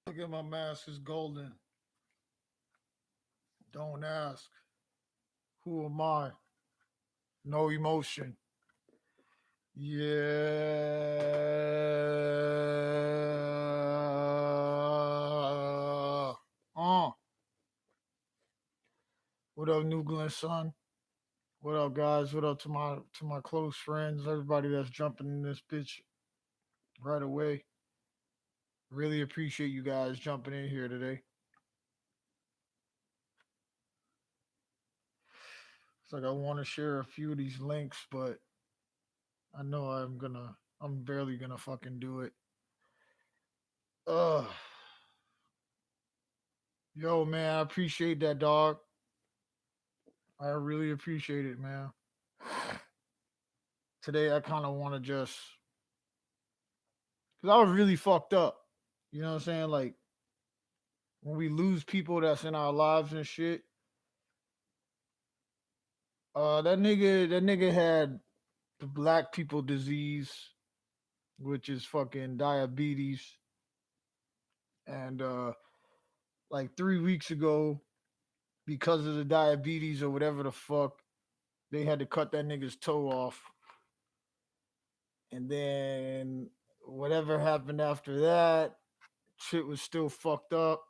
Look at my mask, it's golden. Don't ask. Who am I? No emotion. Yeah. What up, New Glen son? What up, guys? What up to my close friends? Everybody that's jumping in this bitch right away. Really appreciate you guys jumping in here today. It's like I want to share a few of these links, but I know I'm barely gonna fucking do it. Ugh. Yo, man, I appreciate that, dog. I really appreciate it, man. Today, I kind of want to just, because I was really fucked up. You know what I'm saying? Like, when we lose people that's in our lives and shit. That nigga had the black people disease, which is fucking diabetes. And, like 3 weeks ago, because of the diabetes or whatever the fuck, they had to cut that nigga's toe off. And then whatever happened after that, shit was still fucked up.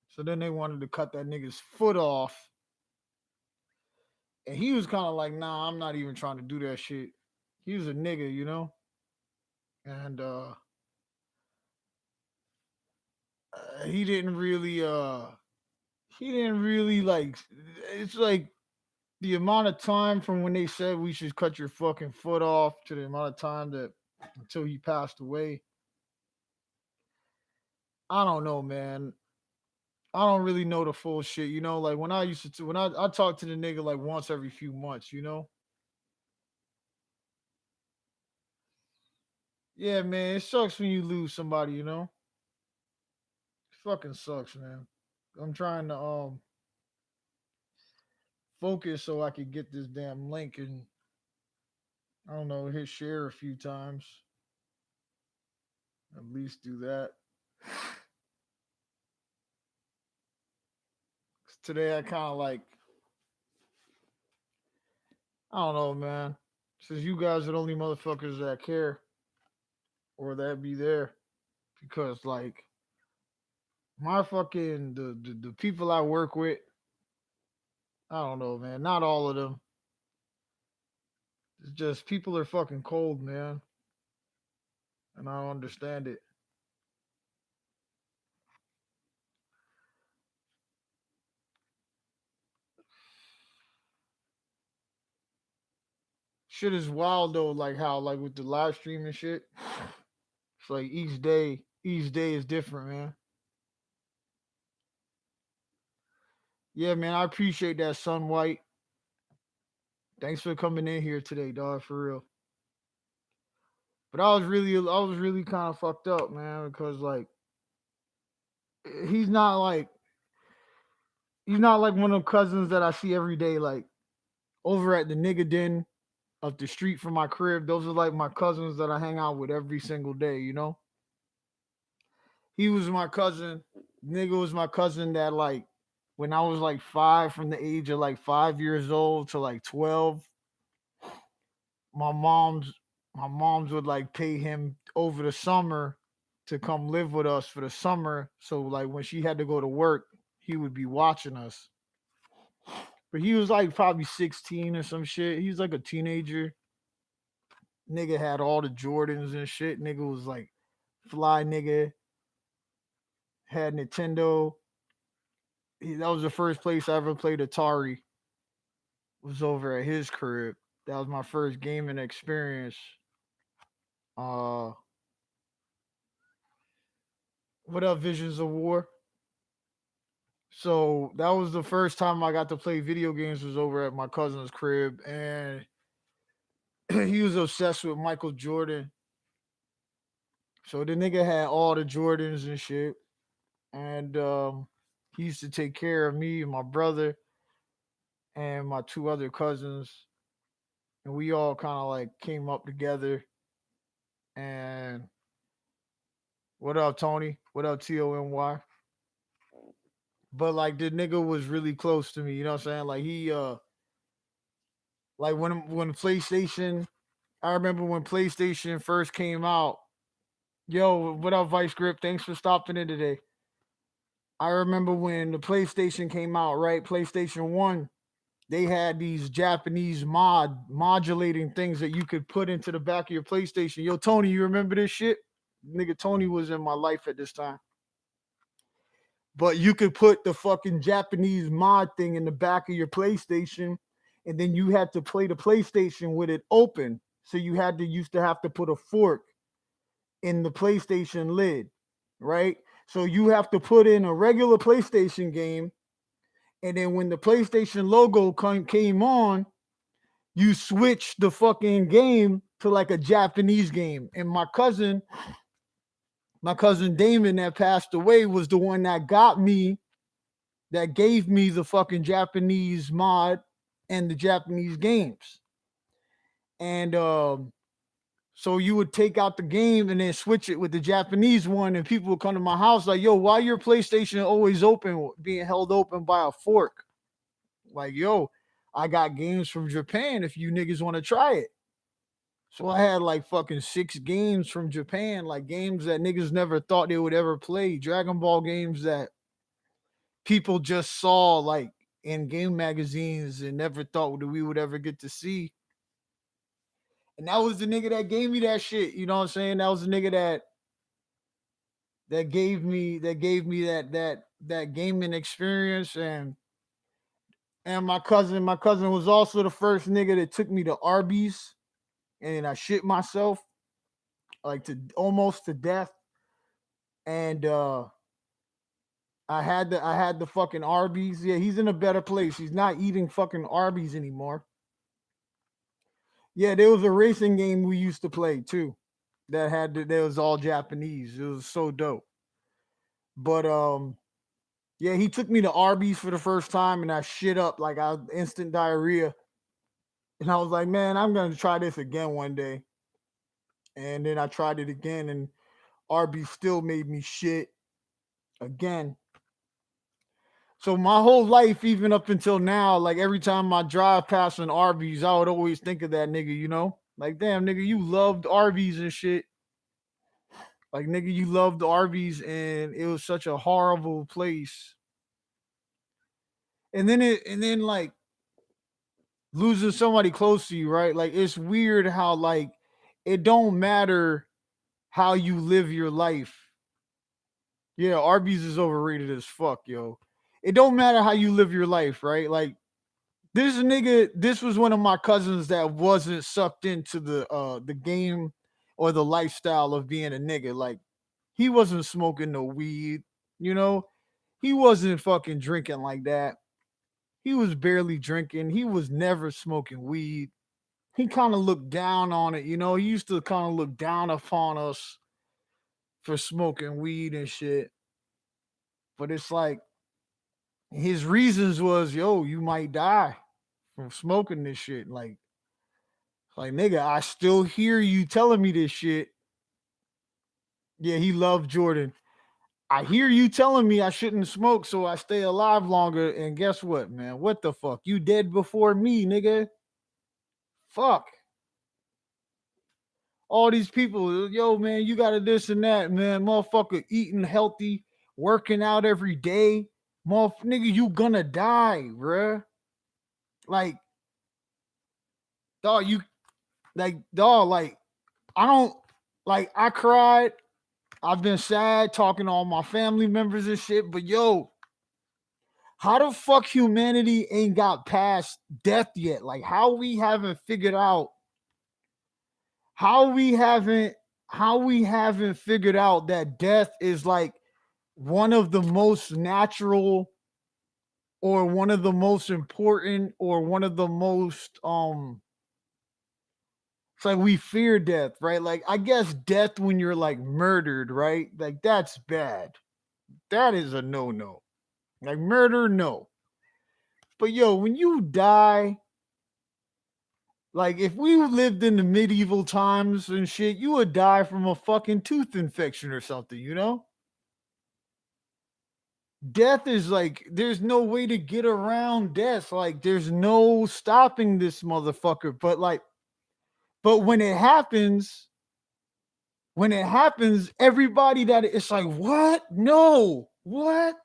So then they wanted to cut that nigga's foot off. And he was kind of like, nah, I'm not even trying to do that shit. He was a nigga, you know? And he didn't really like, it's like the amount of time from when they said we should cut your fucking foot off to the amount of time that until he passed away. I don't know, man. I don't really know the full shit, you know. Like when I used to, when I talk to the nigga like once every few months, you know. Yeah, man, it sucks when you lose somebody, you know. It fucking sucks, man. I'm trying to focus so I could get this damn link and I don't know, hit share a few times. At least do that. Today I kind of like, I don't know, man. Since you guys are the only motherfuckers that care or that be there, because like my fucking the people I work with, I don't know, man. Not all of them. It's just people are fucking cold, man, and I don't understand it. Shit is wild though, like how like with the live stream and shit. It's like each day is different, man. Yeah, man, I appreciate that, Sun White. Thanks for coming in here today, dog, for real. But I was really kind of fucked up, man, because like he's not like he's not like one of them cousins that I see every day, like over at the nigga den up the street from my crib. Those are like my cousins that I hang out with every single day, you know? He was my cousin. Nigga was my cousin that like when I was like five, from the age of like 5 years old to like 12, my mom's my mom's would like pay him over the summer to come live with us for the summer. So like when she had to go to work, he would be watching us. But he was like probably 16 or some shit. He's like a teenager. Nigga had all the Jordans and shit. Nigga was like fly nigga. Had Nintendo. That was the first place I ever played Atari. Was over at his crib. That was my first gaming experience. Uh, what up, Visions of War? So that was the first time I got to play video games. Was over at my cousin's crib, and he was obsessed with Michael Jordan. So the nigga had all the Jordans and shit, and he used to take care of me and my brother and my two other cousins, and we all kind of like came up together. And What up, Tony? What up, Tony? But like the nigga was really close to me, you know what I'm saying? Like he like when PlayStation, I remember when PlayStation first came out. Yo, what up, Vice Grip? Thanks for stopping in today. I remember when the PlayStation came out, right? PlayStation 1, they had these Japanese modulating things that you could put into the back of your PlayStation. Yo, Tony, you remember this shit? Nigga, Tony was in my life at this time. But you could put the fucking Japanese mod thing in the back of your PlayStation, and then you had to play the PlayStation with it open. So you used to have to put a fork in the PlayStation lid, right? So you have to put in a regular PlayStation game, and then when the PlayStation logo came on, you switch the fucking game to like a Japanese game. And my cousin Damon that passed away was the one that gave me the fucking Japanese mod and the Japanese games. And so you would take out the game and then switch it with the Japanese one, and people would come to my house like, "Yo, why your PlayStation always open, being held open by a fork?" Like, "Yo, I got games from Japan if you niggas want to try it." So I had like fucking 6 games from Japan, like games that niggas never thought they would ever play. Dragon Ball games that people just saw like in game magazines and never thought that we would ever get to see. And that was the nigga that gave me that shit. You know what I'm saying? That was the nigga that gaming experience. And my cousin was also the first nigga that took me to Arby's, and I shit myself like to almost to death. And I had the fucking Arby's. Yeah, he's in a better place. He's not eating fucking Arby's anymore. Yeah, there was a racing game we used to play too. That was all Japanese. It was so dope. But yeah, he took me to Arby's for the first time, and I shit up like I instant diarrhea. And I was like, man, I'm gonna try this again one day. And then I tried it again, and Arby's still made me shit again. So my whole life, even up until now, like every time I drive past an Arby's, I would always think of that nigga, you know? Like, damn, nigga, you loved Arby's and shit. Like, nigga, you loved Arby's and it was such a horrible place. And then like losing somebody close to you, right? Like it's weird how like it don't matter how you live your life. Yeah, Arby's is overrated as fuck, yo. It don't matter how you live your life, right? Like this was one of my cousins that wasn't sucked into the game or the lifestyle of being a nigga. Like he wasn't smoking no weed, you know? He wasn't fucking drinking like that. He was barely drinking. He was never smoking weed. He kind of looked down on it, you know? He used to kind of look down upon us for smoking weed and shit. But it's like his reasons was, yo, you might die from smoking this shit. Like nigga, I still hear you telling me this shit. Yeah, he loved Jordan. I hear you telling me I shouldn't smoke so I stay alive longer. And guess what, man? What the fuck? You dead before me, nigga. Fuck. All these people, yo, man, you got to this and that, man. Motherfucker eating healthy, working out every day. Nigga, you gonna die, bruh. Like, dog, like, I don't, like, I cried. I've been sad talking to all my family members and shit, but yo, how the fuck humanity ain't got past death yet? Like, how we haven't figured out, how we haven't, how we haven't figured out that death is like one of the most natural or one of the most important or one of the most it's like we fear death, right? Like I guess death when you're like murdered, right? Like that's bad. That is a no. Like murder, no. But yo, when you die Like if we lived in the medieval times and shit, you would die from a fucking tooth infection or something, you know? Death is like there's no way to get around death. Like there's no stopping this motherfucker. But when it happens, everybody that it's like, what? No, what?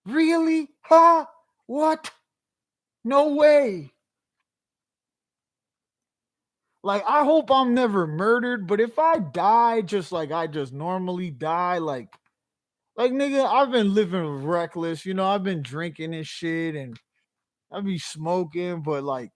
Really? Huh? What? No way. Like I hope I'm never murdered, but if I die just like I just normally die, like nigga, I've been living reckless, you know, I've been drinking and shit and I be smoking, but like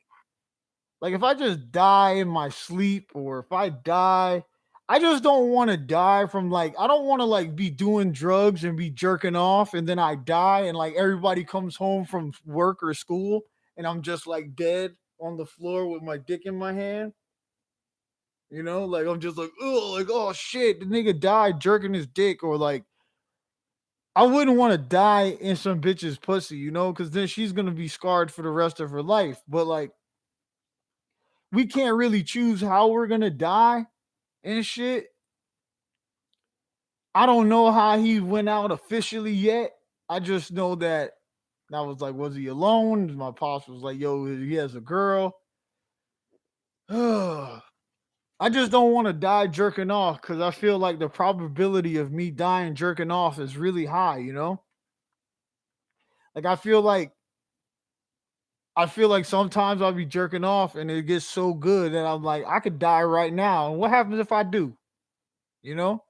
if I just die in my sleep or if I die, I just don't want to die from like I don't want to like be doing drugs and be jerking off and then I die and like everybody comes home from work or school and I'm just like dead on the floor with my dick in my hand. You know, like I'm just like, oh, like oh shit, the nigga died jerking his dick, or like I wouldn't want to die in some bitch's pussy, you know, because then she's gonna be scarred for the rest of her life. But like we can't really choose how we're gonna die and shit. I don't know how he went out officially yet. I just know that I was like, was he alone? My pops was like, yo, he has a girl. I just don't want to die jerking off because I feel like the probability of me dying jerking off is really high, you know? Like I feel like sometimes I'll be jerking off and it gets so good that I'm like, I could die right now. And what happens if I do? You know?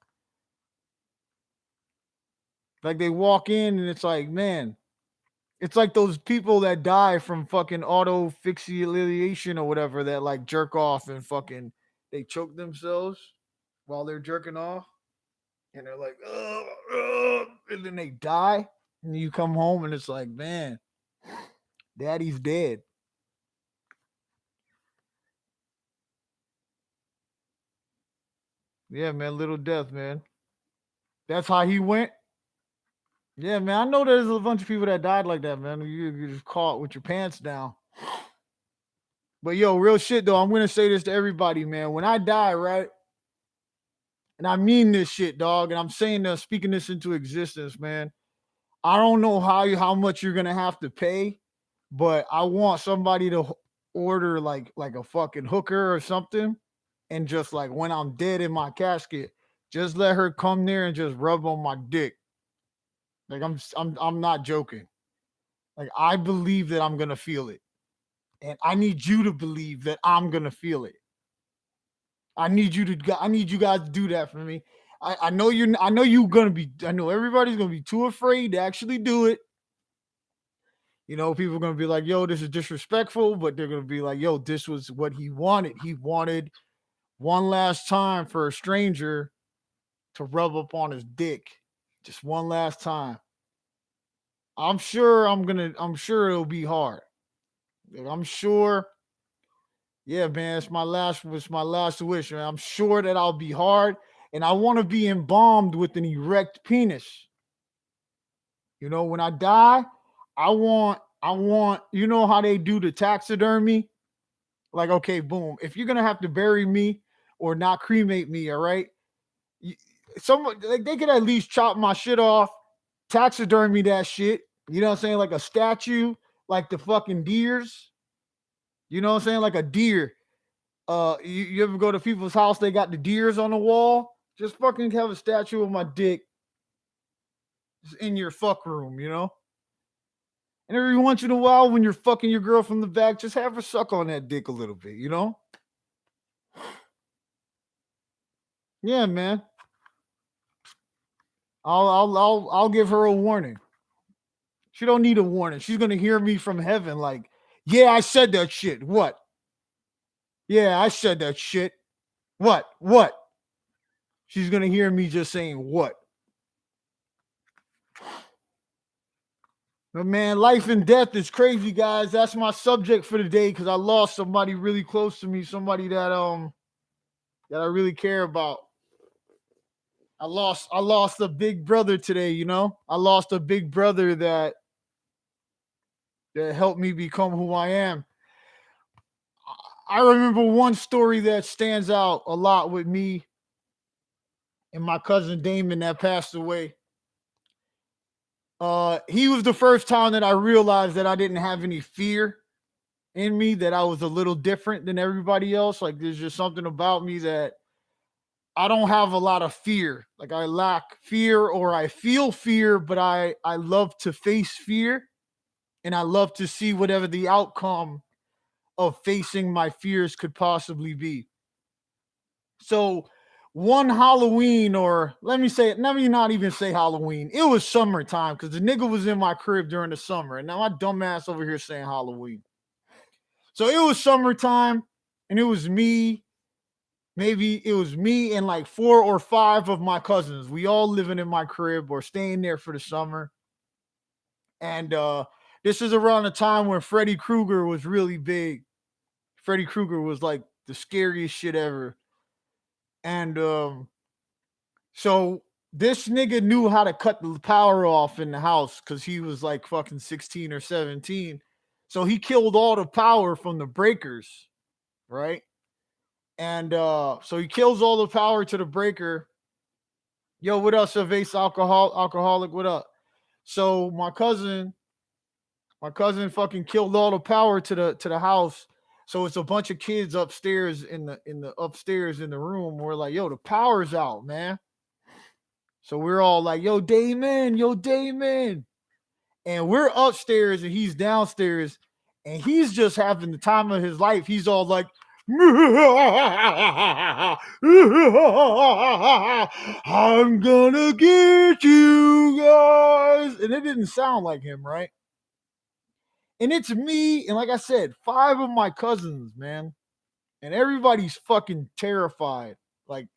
Like they walk in and it's like, man, it's like those people that die from fucking auto asphyxiation or whatever that like jerk off and fucking they choke themselves while they're jerking off and they're like, and then they die. And you come home and it's like, man, daddy's dead. Yeah, man, little death, man. That's how he went. Yeah, man. I know there's a bunch of people that died like that, man. You just caught with your pants down. But yo, real shit though, I'm gonna say this to everybody, man. When I die, right? And I mean this shit, dog. And I'm saying this, speaking this into existence, man. I don't know how much you're gonna have to pay, but I want somebody to order like a fucking hooker or something, and just like when I'm dead in my casket, just let her come there and just rub on my dick. Like I'm not joking. Like I believe that I'm gonna feel it, and I need you to believe that I'm gonna feel it. I need you guys to do that for me. I know you're gonna be. I know everybody's gonna be too afraid to actually do it. You know, people are gonna be like, "Yo, this is disrespectful," but they're gonna be like, "Yo, this was what he wanted. He wanted one last time for a stranger to rub up on his dick, just one last time." I'm sure it'll be hard. Like, I'm sure. Yeah, man, it's my last wish, man. I'm sure that I'll be hard, and I want to be embalmed with an erect penis. You know, when I die, you know how they do the taxidermy? Like, okay, boom. If you're gonna have to bury me or not cremate me, all right, you, someone like they could at least chop my shit off, taxidermy that shit. You know what I'm saying? Like a statue, like the fucking deers. You know what I'm saying? Like a deer. You ever go to people's house? They got the deers on the wall. Just fucking have a statue of my dick in your fuck room. You know. And every once in a while, when you're fucking your girl from the back, just have her suck on that dick a little bit. You know. Yeah, man. I'll give her a warning. She don't need a warning. She's gonna hear me from heaven. Like, yeah, I said that shit. What? Yeah, I said that shit. What? What? She's gonna hear me just saying what. But man, life and death is crazy, guys. That's my subject for today because I lost somebody really close to me, somebody that I really care about. I lost a big brother today, you know? I lost a big brother that helped me become who I am. I remember one story that stands out a lot with me and my cousin Damon that passed away. He was the first time that I realized that I didn't have any fear in me, that I was a little different than everybody else. Like there's just something about me that I don't have a lot of fear. Like I lack fear or I feel fear, but I love to face fear and I love to see whatever the outcome of facing my fears could possibly be. So one Halloween, or let me not even say Halloween. It was summertime because the nigga was in my crib during the summer. And now my dumb ass over here saying Halloween. So it was summertime and it was me. Maybe it was me and like 4 or 5 of my cousins. We all living in my crib or staying there for the summer. And this is around the time when Freddy Krueger was really big. Freddy Krueger was like the scariest shit ever. And so this nigga knew how to cut the power off in the house because he was like fucking 16 or 17. So he killed all the power from the breakers, right? And so he kills all the power to the breaker. Yo, what up, Cervase alcoholic? What up? So my cousin fucking killed all the power to the house. So it's a bunch of kids upstairs in the upstairs in the room. We're like, yo, the power's out, man. So we're all like, yo, Damon. And we're upstairs and he's downstairs and he's just having the time of his life. He's all like, I'm gonna get you guys. And it didn't sound like him, right? And it's me, and like I said, 5 of my cousins, man. And everybody's fucking terrified. Like,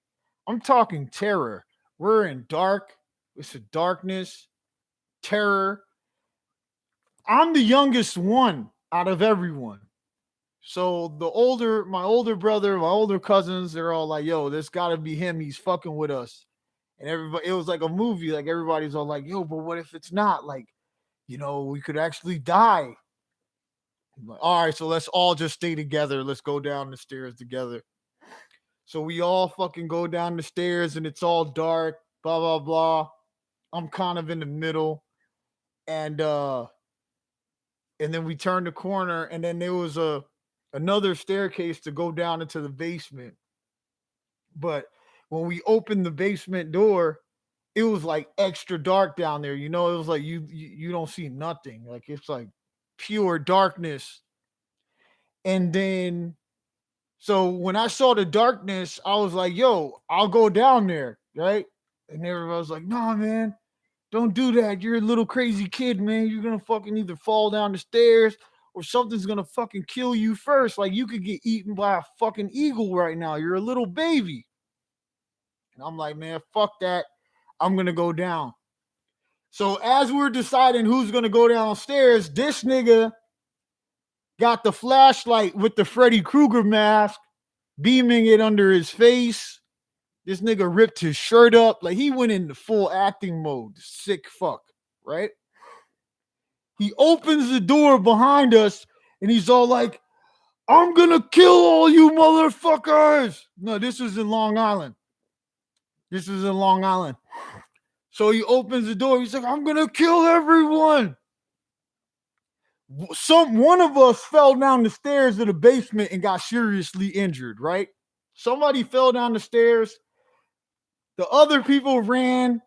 I'm talking terror. We're in dark. It's a darkness, terror. I'm the youngest one out of everyone. So my older brother, my older cousins, they're all like, yo, this gotta be him. He's fucking with us. And everybody, it was like a movie. Like everybody's all like, yo, but what if it's not? Like, we could actually die. I'm like, all right, so let's all just stay together. Let's go down the stairs together. So we all fucking go down the stairs and it's all dark, blah, blah, blah. I'm kind of in the middle. And then we turned the corner and then there was another staircase to go down into the basement. But when we opened the basement door, it was like extra dark down there. It was like you don't see nothing. Like it's like pure darkness. And then so when I saw the darkness, I was like, yo, I'll go down there, right? And everybody was like, nah, man, don't do that. You're a little crazy kid, man. You're gonna fucking either fall down the stairs or something's gonna fucking kill you first. Like you could get eaten by a fucking eagle right now. You're a little baby. And I'm like, man, fuck that. I'm gonna go down. So as we're deciding who's gonna go downstairs, this nigga got the flashlight with the Freddy Krueger mask, beaming it under his face. This nigga ripped his shirt up. Like he went into full acting mode. Sick fuck, right? He opens the door behind us and he's all like, I'm gonna kill all you motherfuckers. No, this was in Long Island. So he opens the door. He's like, I'm gonna kill everyone. One of us fell down the stairs of the basement and got seriously injured, right? Somebody fell down the stairs. The other people ran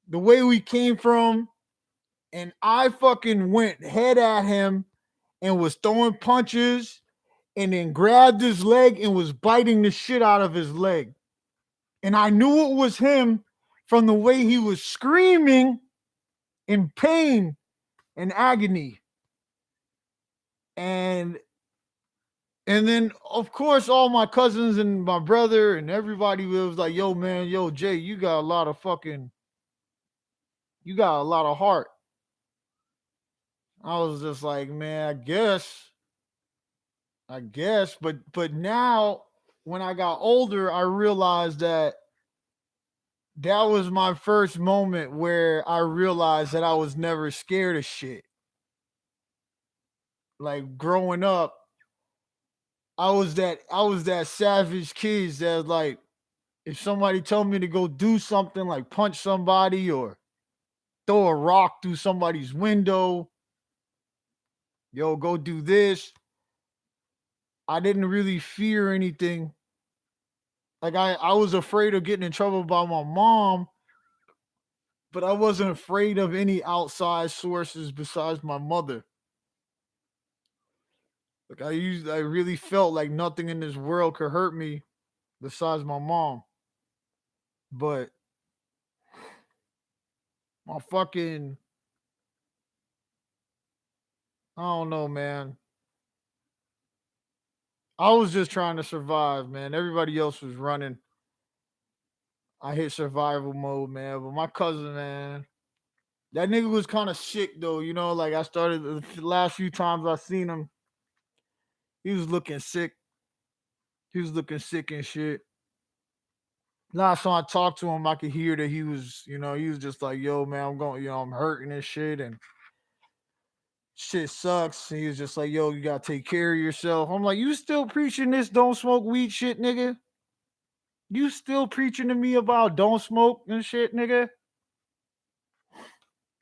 the way we came from, and I fucking went head at him and was throwing punches and then grabbed his leg and was biting the shit out of his leg. And I knew it was him from the way he was screaming in pain and agony. And then of course all my cousins and my brother and everybody was like, yo, man, yo, Jay, you got a lot of heart. I was just like, man, I guess, but now when I got older, I realized that was my first moment where I realized that I was never scared of shit. Like growing up, I was that savage kid that like if somebody told me to go do something like punch somebody or throw a rock through somebody's window, yo, go do this. I didn't really fear anything. Like I was afraid of getting in trouble by my mom, but I wasn't afraid of any outside sources besides my mother. Like I really felt like nothing in this world could hurt me besides my mom. But my fucking I don't know, man. I was just trying to survive, man. Everybody else was running. I hit survival mode, man. But my cousin, man, that nigga was kind of sick though. You know, like I started the last few times I seen him, he was looking sick. He was looking sick and shit. Last time I talked to him, I could hear that he was, he was just like, "Yo, man, I'm going, I'm hurting and shit, and shit sucks." And he was just like, "Yo, you gotta take care of yourself." I'm like, "You still preaching this don't smoke weed shit, nigga? You still preaching to me about don't smoke and shit, nigga?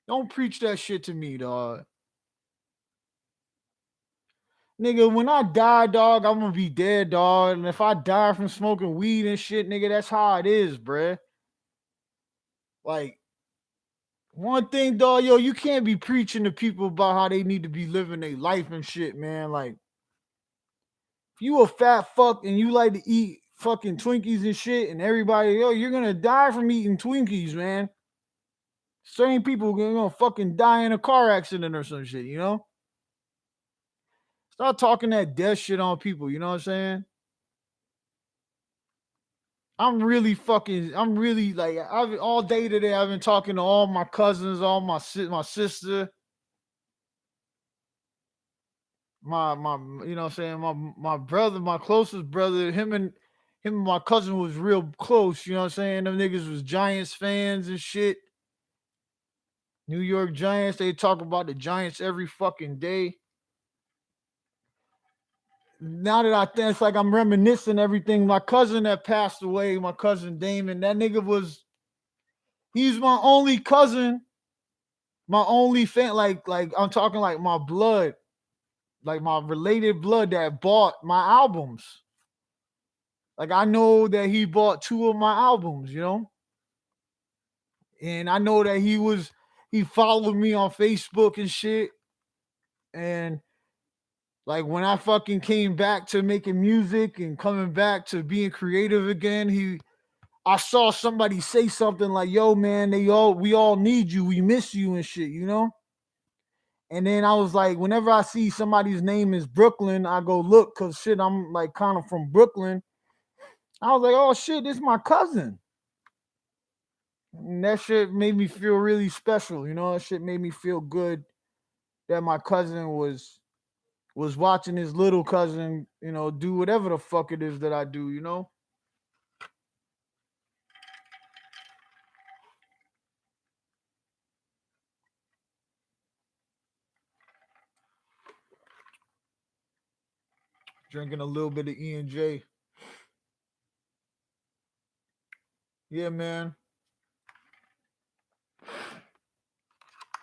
Don't preach that shit to me, dog." Nigga, when I die, dog, I'm gonna be dead, dog. And if I die from smoking weed and shit, nigga, that's how it is, bruh. Like, one thing, dog, yo, you can't be preaching to people about how they need to be living their life and shit, man. Like, if you a fat fuck and you like to eat fucking Twinkies and shit, and everybody, yo, you're gonna die from eating Twinkies, man. Certain people are gonna fucking die in a car accident or some shit, you know? Start talking that death shit on people, you know what I'm saying? I'm really like, I've all day today, I've been talking to all my cousins, all my sister, my you know what I'm saying, my brother, my closest brother, him and my cousin was real close, you know what I'm saying? Them niggas was Giants fans and shit. New York Giants, they talk about the Giants every fucking day. Now that I think, it's like I'm reminiscing everything. My cousin that passed away, my cousin Damon, that nigga he's my only cousin, my only fan, like I'm talking like my blood, like my related blood that bought my albums. Like I know that he bought two of my albums, you know? And I know that he followed me on Facebook and shit. And like when I fucking came back to making music and coming back to being creative again, I saw somebody say something like, "Yo, man, we all need you. We miss you and shit," you know? And then I was like, whenever I see somebody's name is Brooklyn, I go look because shit, I'm like kind of from Brooklyn. I was like, oh shit, this is my cousin. And that shit made me feel really special, you know. That shit made me feel good that my cousin was watching his little cousin, do whatever the fuck it is that I do, you know. Drinking a little bit of E&J. Yeah, man.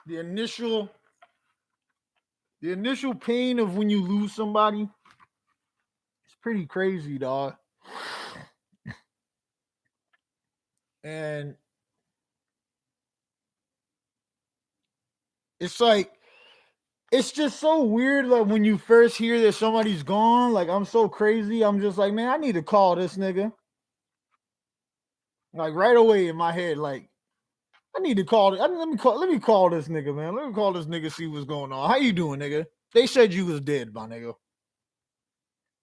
The initial the initial pain of when you lose somebody, it's pretty crazy, dog. And it's like it's just so weird. Like when you first hear that somebody's gone, like I'm so crazy. I'm just like, man, I need to call this nigga. Like right away in my head, like I need to call. Let me call this nigga, man. Let me call this nigga. See what's going on. How you doing, nigga? They said you was dead, my nigga.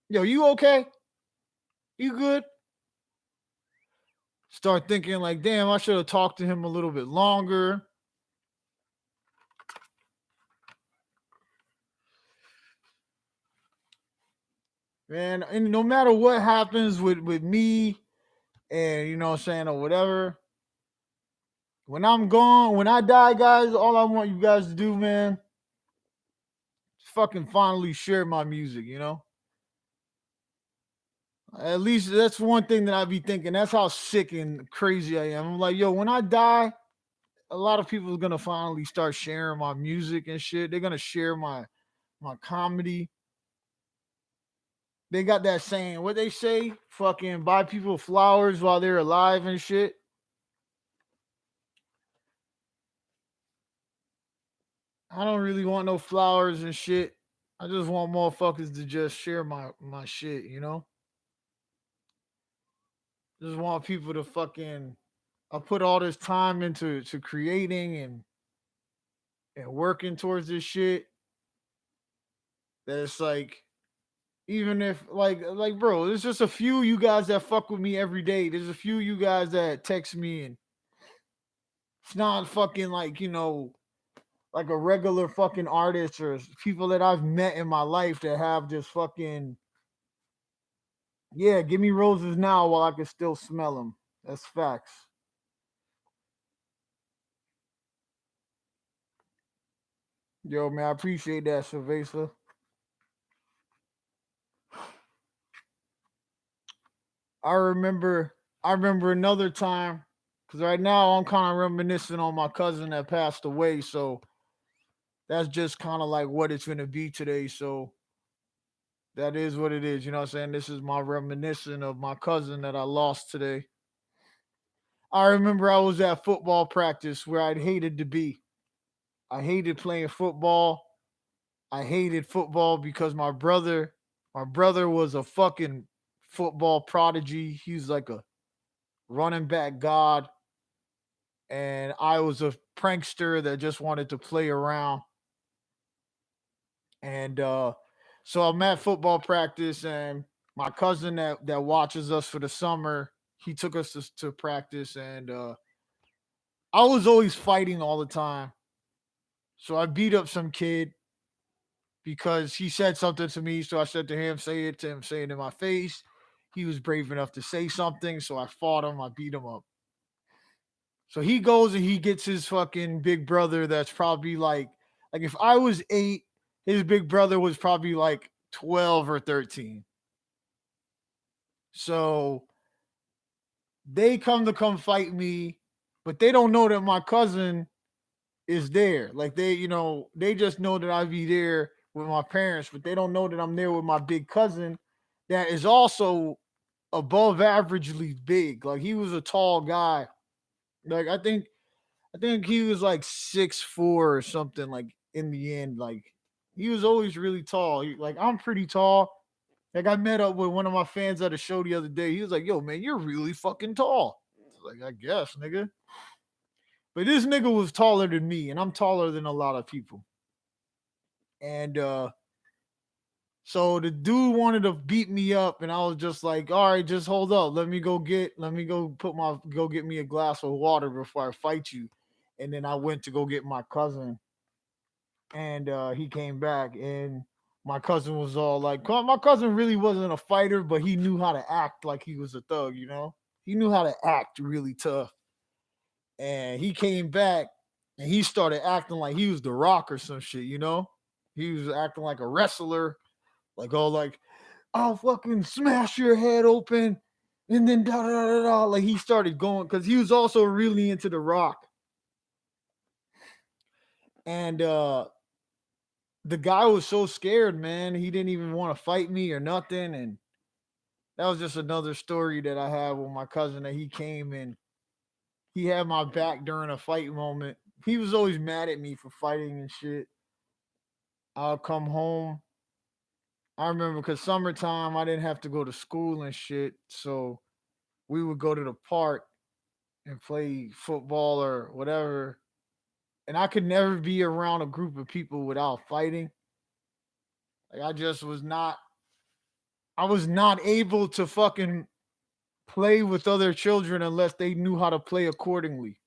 Yo, you okay? You good? Start thinking like, damn, I should have talked to him a little bit longer. Man, and no matter what happens with me and what I'm saying or whatever, when I'm gone, when I die, guys, all I want you guys to do, man, is fucking finally share my music, you know? At least that's one thing that I be thinking. That's how sick and crazy I am. I'm like, yo, when I die, a lot of people are gonna finally start sharing my music and shit. They're gonna share my comedy. They got that saying, what they say, fucking buy people flowers while they're alive and shit. I don't really want no flowers and shit. I just want motherfuckers to just share my shit, you know? Just want people to fucking I put all this time into to creating and working towards this shit that it's like even if like bro, there's just a few you guys that fuck with me every day. There's a few you guys that text me and it's not fucking like, like a regular fucking artist or people that I've met in my life that have just fucking yeah, give me roses now while I can still smell them. That's facts. Yo, man, I appreciate that, Sylvester. I remember, I remember another time because right now I'm kind of reminiscing on my cousin that passed away. So that's just kind of like what it's gonna be today. So that is what it is. You know what I'm saying? This is my reminiscing of my cousin that I lost today. I remember I was at football practice where I'd hated to be. I hated playing football. I hated football because my brother was a fucking football prodigy. He's like a running back god, and I was a prankster that just wanted to play around. And so I'm at football practice, and my cousin that watches us for the summer, he took us to practice, and I was always fighting all the time. So I beat up some kid because he said something to me. So I said to him, say it to him, say it in my face. He was brave enough to say something, so I fought him. I beat him up. So he goes and he gets his fucking big brother that's probably like if I was 8, his big brother was probably like 12 or 13. So they come fight me, but they don't know that my cousin is there. Like they just know that I be there with my parents, but they don't know that I'm there with my big cousin that is also above averagely big. Like he was a tall guy. Like I think he was like 6'4" or something. Like in the end, like he was always really tall. Like I'm pretty tall. Like I met up with one of my fans at a show the other day. He was like, "Yo, man, you're really fucking tall." Like I guess, nigga. But this nigga was taller than me, and I'm taller than a lot of people. And so the dude wanted to beat me up, and I was just like, "All right, just hold up. Let me go go get me a glass of water before I fight you." And then I went to go get my cousin, and he came back, and my cousin was all like, my cousin really wasn't a fighter, but he knew how to act like he was a thug. He knew how to act really tough, and he came back, and he started acting like he was the Rock or some shit. He was acting like a wrestler, like all like, I'll fucking smash your head open, and then da da da da. Like he started going because he was also really into the Rock, and the guy was so scared, man. He didn't even want to fight me or nothing. And that was just another story that I had with my cousin that he came and he had my back during a fight moment. He was always mad at me for fighting and shit. I'll come home. I remember because summertime, I didn't have to go to school and shit. So we would go to the park and play football or whatever. And I could never be around a group of people without fighting. Like I was not able to fucking play with other children unless they knew how to play accordingly.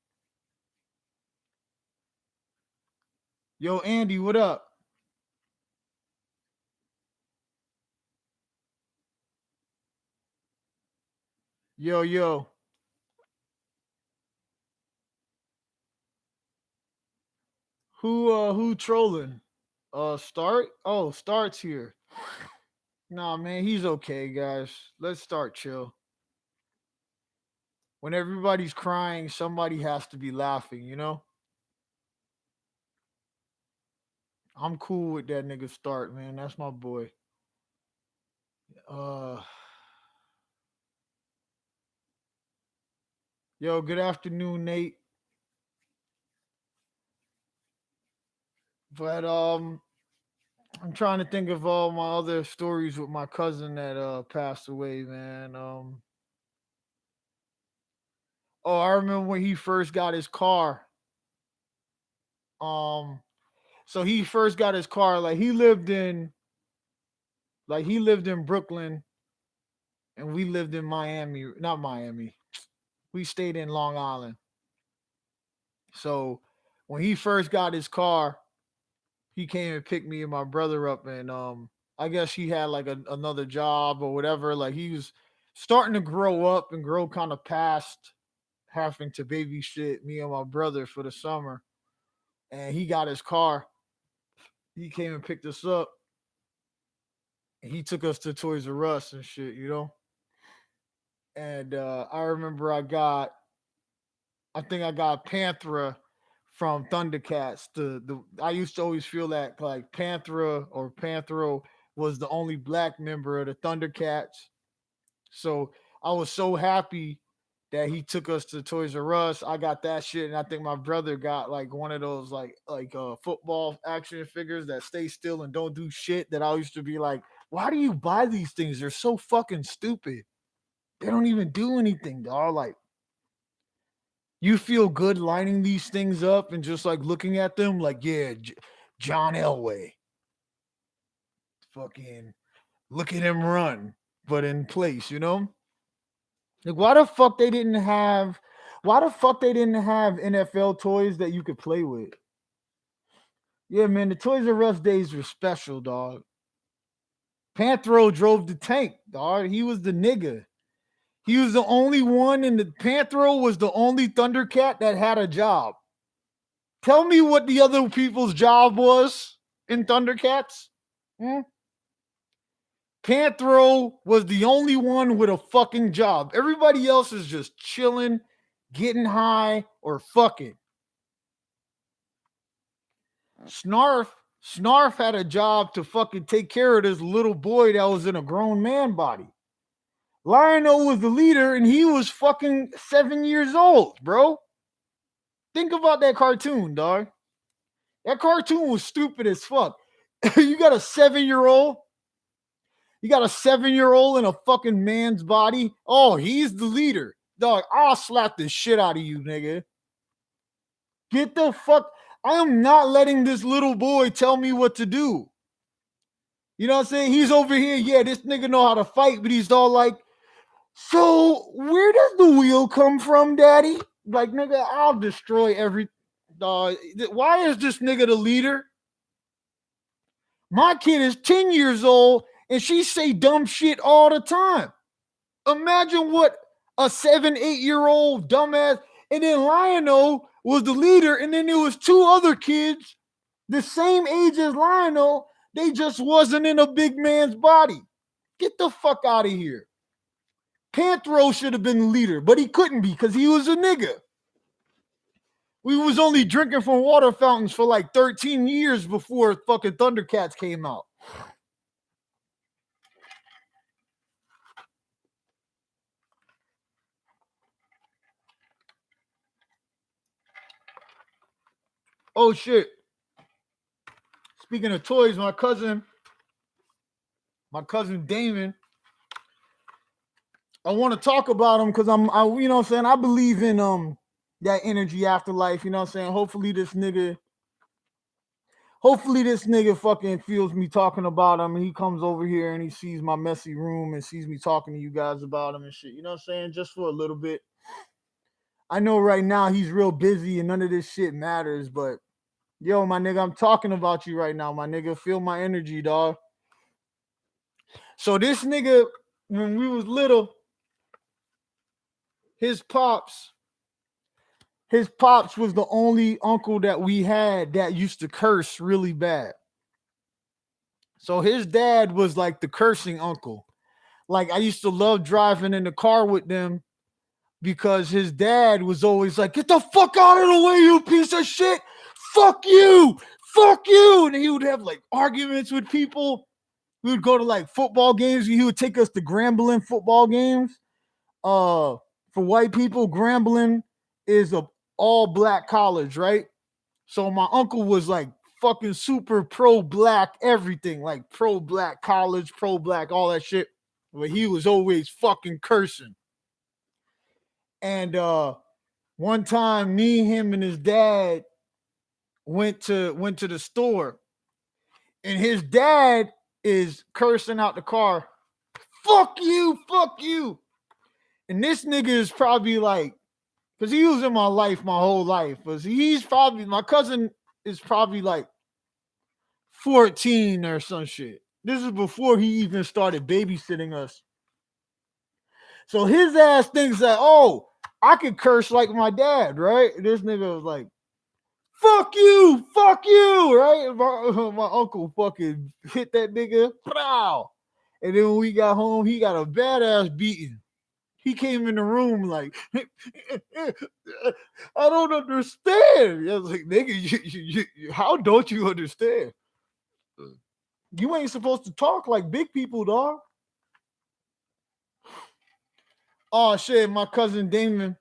Yo, Andy, what up? Yo, yo. Who trolling? Start? Oh, starts here. Nah, man, he's okay, guys. Let's start chill. When everybody's crying, somebody has to be laughing, you know? I'm cool with that nigga start, man. That's my boy. Uh Yo, good afternoon, Nate. But I'm trying to think of all my other stories with my cousin that passed away, man. Oh, I remember when he first got his car. Um so he first got his car, he lived in Brooklyn and we lived in Miami, not Miami. We stayed in Long Island. So when he first got his car, he came and picked me and my brother up, and I guess he had like another job or whatever. Like he was starting to grow up and grow kind of past having to babysit me and my brother for the summer. And he got his car. He came and picked us up. And he took us to Toys R Us and shit, you know. And I remember I think I got Panthera from Thundercats. The I used to always feel that like Panthera or Panthero was the only black member of the Thundercats. So I was so happy that he took us to Toys R Us. I got that shit, and I think my brother got like one of those football action figures that stay still and don't do shit. That I used to be like, why do you buy these things? They're so fucking stupid. They don't even do anything, dog. Like you feel good lining these things up and just like looking at them, like yeah, John Elway, fucking look at him run, but in place, you know. Like, why the fuck they didn't have NFL toys that you could play with? Yeah, man, the Toys R Us days were special, dog. Panthro drove the tank, dog. He was the nigga. He was the only one, and the Panthro was the only Thundercat that had a job. Tell me what the other people's job was in Thundercats. Hmm? Panthro was the only one with a fucking job. Everybody else is just chilling, getting high, or fucking. Snarf had a job to fucking take care of this little boy that was in a grown man body. Lionel was the leader and he was fucking 7 years old, bro. Think about that cartoon, dog. That cartoon was stupid as fuck. you got a 7 year old. You got a 7 year old in a fucking man's body. Oh, he's the leader. Dog, I'll slap the shit out of you, nigga. Get the fuck. I am not letting this little boy tell me what to do. You know what I'm saying? He's over here. Yeah, this nigga know how to fight, but he's all like, so where does the wheel come from, daddy? Like, nigga, I'll destroy every. Why is this nigga the leader? My kid is 10 years old and she say dumb shit all the time. Imagine what a 7, 8 year old dumbass. And then Lionel was the leader, and then there was two other kids the same age as Lionel. They just wasn't in a big man's body. Get the fuck out of here. Panthro should have been the leader, but he couldn't be because he was a nigga. We was only drinking from water fountains for like 13 years before fucking Thundercats came out. Oh shit. Speaking of toys, my cousin Damon, I want to talk about him because you know what I'm saying, I believe in that energy afterlife, you know what I'm saying? Hopefully this nigga fucking feels me talking about him and he comes over here and he sees my messy room and sees me talking to you guys about him and shit. You know what I'm saying? Just for a little bit. I know right now he's real busy and none of this shit matters, but yo, my nigga, I'm talking about you right now, my nigga. Feel my energy, dog. So this nigga, when we was little, his pops, his pops was the only uncle that we had that used to curse really bad. So his dad was like the cursing uncle. Like I used to love driving in the car with them because his dad was always like, "Get the fuck out of the way, you piece of shit! Fuck you! Fuck you!" And he would have like arguments with people. We would go to like football games. He would take us to Grambling football games. For white people, Grambling is a all black college, right? So my uncle was like fucking super pro black everything, like pro black college, pro black, all that shit. But he was always fucking cursing. And one time, me, him, and his dad went to the store, and his dad is cursing out the car. Fuck you, fuck you. And this nigga is probably like, because he was in my life my whole life. But he's probably, my cousin is probably like 14 or some shit. This is before he even started babysitting us. So his ass thinks that, oh, I could curse like my dad, right? This nigga was like, fuck you, right? My uncle fucking hit that nigga. Pow. And then when we got home, he got a badass beating. He came in the room like, I don't understand. I was like, nigga, how don't you understand? You ain't supposed to talk like big people, dog. Oh shit, my cousin Damon.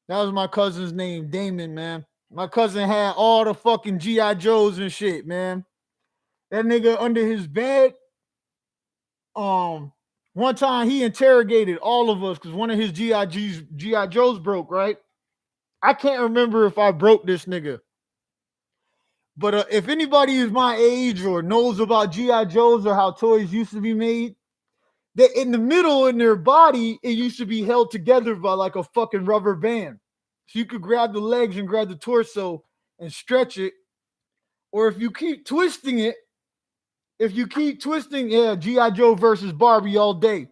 That was my cousin's name, Damon, man. My cousin had all the fucking G.I. Joes and shit, man. That nigga under his bed. Um, One time he interrogated all of us because one of his G.I. Joes broke, right? I can't remember if I broke this nigga. But if anybody is my age or knows about G.I. Joes or how toys used to be made, that in the middle in their body, it used to be held together by like a fucking rubber band. So you could grab the legs and grab the torso and stretch it. Or if you keep twisting it, yeah, G.I. Joe versus Barbie all day.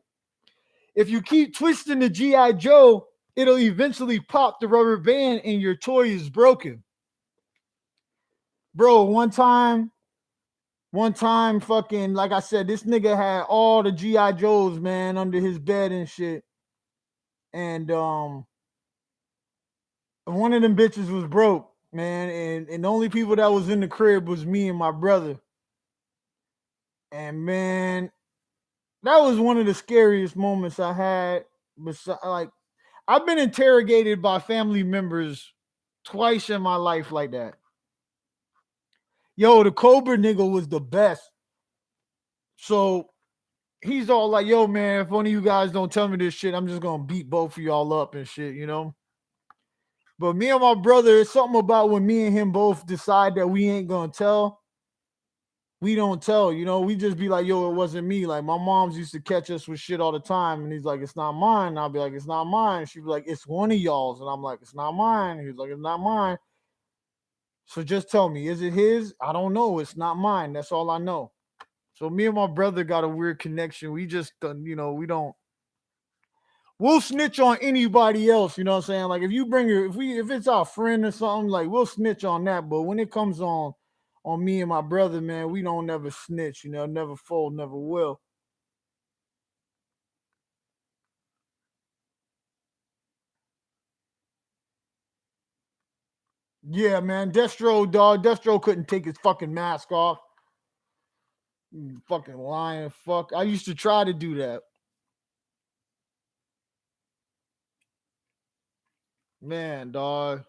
If you keep twisting the G.I. Joe, it'll eventually pop the rubber band and your toy is broken. Bro, one time, fucking, like I said, this nigga had all the G.I. Joes, man, under his bed and shit. And one of them bitches was broke, man. And the only people that was in the crib was me and my brother. And man, that was one of the scariest moments I had. Like, I've been interrogated by family members twice in my life like that. Yo, the Cobra nigga was the best. So he's all like, yo, man, if one of you guys don't tell me this shit, I'm just gonna beat both of y'all up and shit, you know? But me and my brother, it's something about when me and him both decide that we ain't gonna tell, we don't tell, you know, we just be like, yo, it wasn't me. Like my mom's used to catch us with shit all the time, and he's like, it's not mine. And I'll be like, it's not mine. She'd be like, it's one of y'all's, and I'm like, it's not mine. And he's like, it's not mine. So just tell me, is it his? I don't know. It's not mine. That's all I know. So me and my brother got a weird connection. We just, you know, we don't. We'll snitch on anybody else. You know what I'm saying? Like if you bring your, if it's our friend or something, like we'll snitch on that. But when it comes on me and my brother, man, we don't never snitch. You know, never fold, never will. Yeah, man, Destro, dog. Destro couldn't take his fucking mask off. Fucking lying, fuck. I used to try to do that. Man, dog.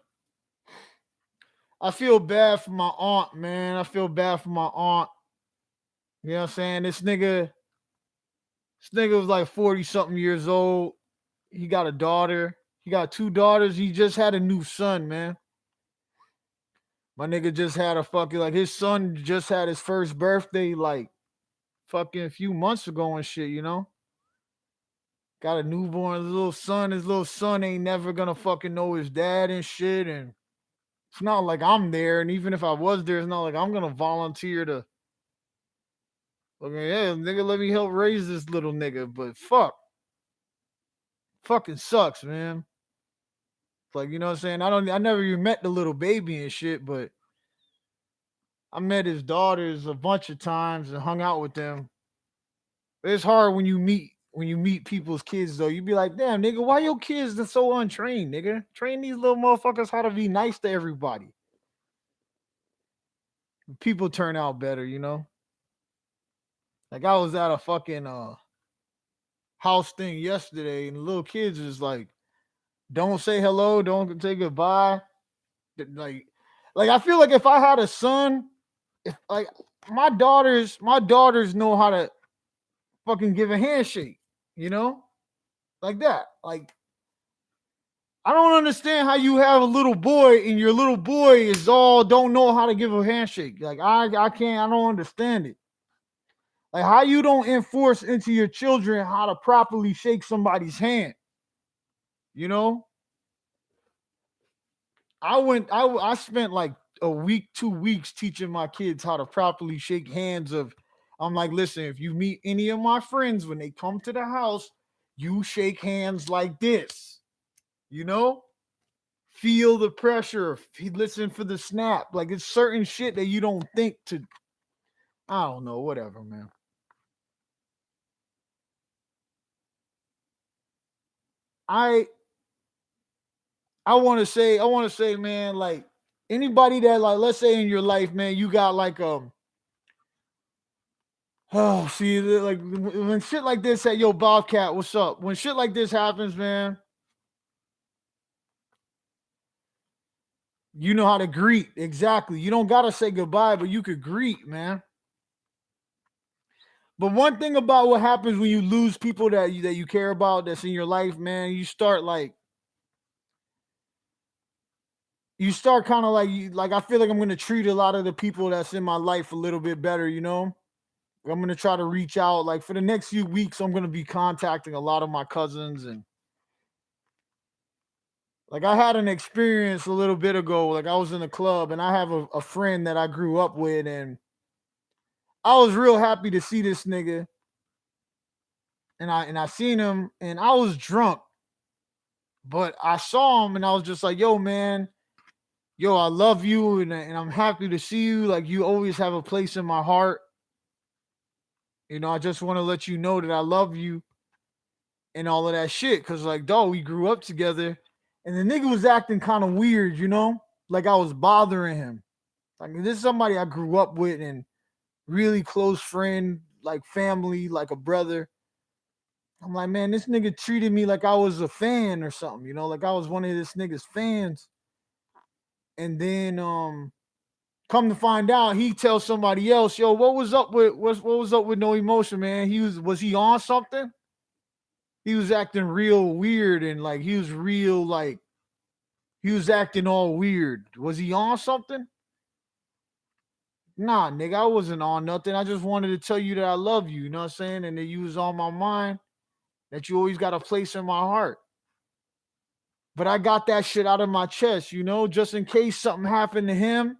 I feel bad for my aunt, man. I feel bad for my aunt. You know what I'm saying? This nigga was like 40 something years old. He got a daughter. He got two daughters. He just had a new son, man. My nigga just had a fucking, like, his son just had his first birthday like fucking a few months ago and shit, you know? Got a newborn little son. His little son ain't never gonna fucking know his dad and shit. And it's not like I'm there. And even if I was there, it's not like I'm gonna volunteer to, okay, yeah, nigga, let me help raise this little nigga. But fucking sucks, man. It's like, you know what I'm saying? I never even met the little baby and shit, but I met his daughters a bunch of times and hung out with them. It's hard when you meet people's kids though. You be like, damn nigga, why your kids are so untrained, nigga? Train these little motherfuckers how to be nice to everybody. People turn out better, you know. Like I was at a fucking house thing yesterday, and the little kids is like, don't say hello, don't say goodbye. Like, like I feel like if I had a son, if like my daughters know how to fucking give a handshake, you know, like that. Like I don't understand how you have a little boy and your little boy is all don't know how to give a handshake. Like I can't I don't understand it. Like how you don't enforce into your children how to properly shake somebody's hand. You know, I spent like a week, 2 weeks teaching my kids how to properly shake hands. Of I'm like, listen, if you meet any of my friends when they come to the house, you shake hands like this. You know, feel the pressure, listen for the snap. Like it's certain shit that you don't think to. I don't know, whatever, man. I I want to say, man, like anybody that like, let's say in your life, man, you got like oh, see, like when shit like this at yo Bobcat, what's up? When shit like this happens, man, you know how to greet. Exactly. You don't gotta say goodbye, but you could greet, man. But one thing about what happens when you lose people that you care about that's in your life, man, you start kind of like like I feel like I'm gonna treat a lot of the people that's in my life a little bit better, you know. I'm gonna try to reach out. Like for the next few weeks, I'm gonna be contacting a lot of my cousins and like I had an experience a little bit ago. Like I was in a club and I have a friend that I grew up with, and I was real happy to see this nigga. And I seen him and I was drunk, but I saw him and I was just like, yo, man, yo, I love you and I'm happy to see you. Like you always have a place in my heart. You know, I just want to let you know that I love you and all of that shit. Cause like, dog, we grew up together. And the nigga was acting kind of weird, you know? Like I was bothering him. Like this is somebody I grew up with and really close friend, like family, like a brother. I'm like, man, this nigga treated me like I was a fan or something, you know, like I was one of this nigga's fans. And then come to find out, he tells somebody else, yo, what was up with no emotion, man? Was he on something? He was acting real weird and like he was real like he was acting all weird. Was he on something? Nah, nigga, I wasn't on nothing. I just wanted to tell you that I love you, you know what I'm saying? And that you was on my mind, that you always got a place in my heart. But I got that shit out of my chest, you know, just in case something happened to him.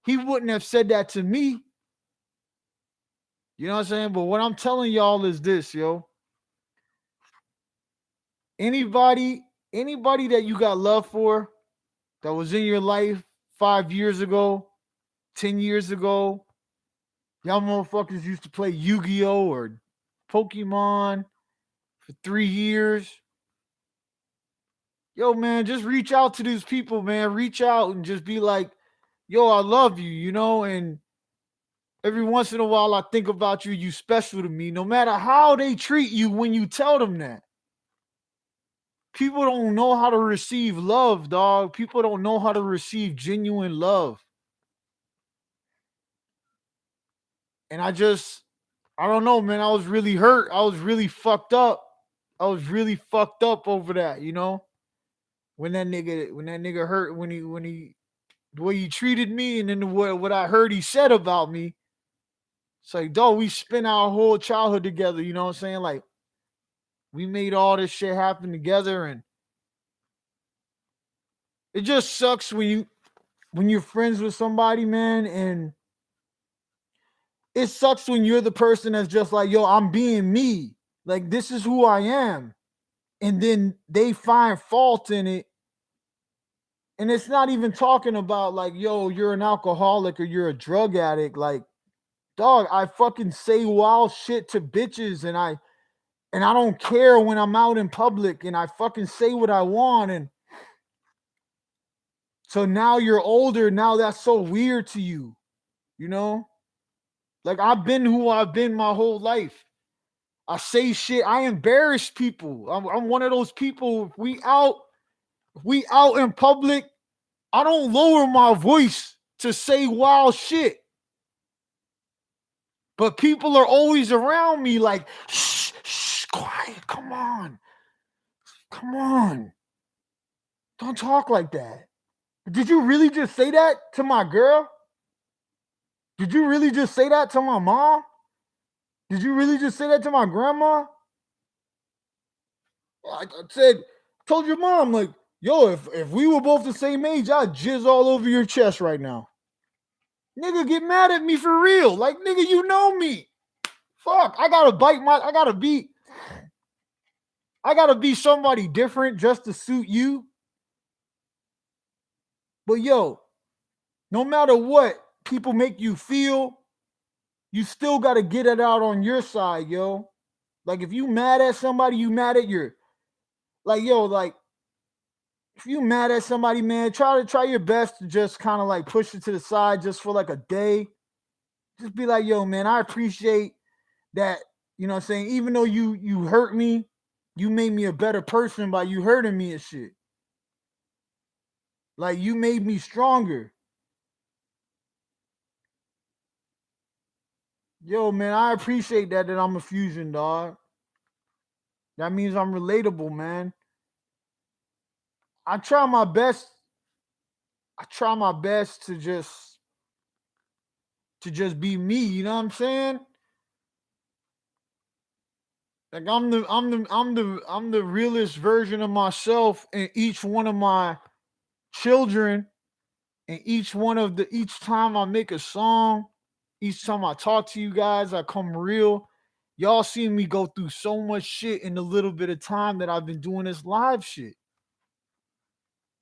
He wouldn't have said that to me. You know what I'm saying? But what I'm telling y'all is this, yo. Anybody, anybody that you got love for that was in your life 5 years ago, 10 years ago, y'all motherfuckers used to play Yu-Gi-Oh or Pokemon for 3 years. Yo, man, just reach out to these people, man. Reach out and just be like, yo, I love you, you know, and every once in a while I think about you, you special to me, no matter how they treat you when you tell them that. People don't know how to receive love, dog. People don't know how to receive genuine love. And I don't know, man. I was really hurt. I was really fucked up. I was really fucked up over that, you know? When that nigga hurt when he the way he treated me and then what I heard he said about me. It's like, dog, we spent our whole childhood together, you know what I'm saying? Like we made all this shit happen together and it just sucks when you're friends with somebody, man, and it sucks when you're the person that's just like, yo, I'm being me. Like this is who I am. And then they find fault in it And it's not even talking about like, yo, you're an alcoholic or you're a drug addict. Like, dog, I fucking say wild shit to bitches and I don't care when I'm out in public and I fucking say what I want. And so now you're older, now that's so weird to you, you know? Like I've been who I've been my whole life. I say shit, I embarrass people. I'm one of those people. If we out in public, I don't lower my voice to say wild shit. But people are always around me like, shh, shh, quiet, come on. Come on. Don't talk like that. Did you really just say that to my girl? Did you really just say that to my mom? Did you really just say that to my grandma? I said, told your mom, like, yo, if we were both the same age, I'd jizz all over your chest right now. Nigga, get mad at me for real. Like, nigga, you know me. Fuck, I gotta be somebody different just to suit you. But yo, no matter what people make you feel, you still gotta get it out on your side, yo. Like if you mad at somebody, you mad at your like yo, like if you mad at somebody, man, try your best to just kind of like push it to the side just for like a day. Just be like, yo, man, I appreciate that, you know what I'm saying? Even though you hurt me, you made me a better person by you hurting me and shit. Like you made me stronger. Yo, man, I appreciate that I'm a fusion, dog. That means I'm relatable, man. I try my best. I try my best to just be me, you know what I'm saying? Like I'm the realest version of myself in each one of my children and each time I make a song, each time I talk to you guys, I come real. Y'all seen me go through so much shit in the little bit of time that I've been doing this live shit.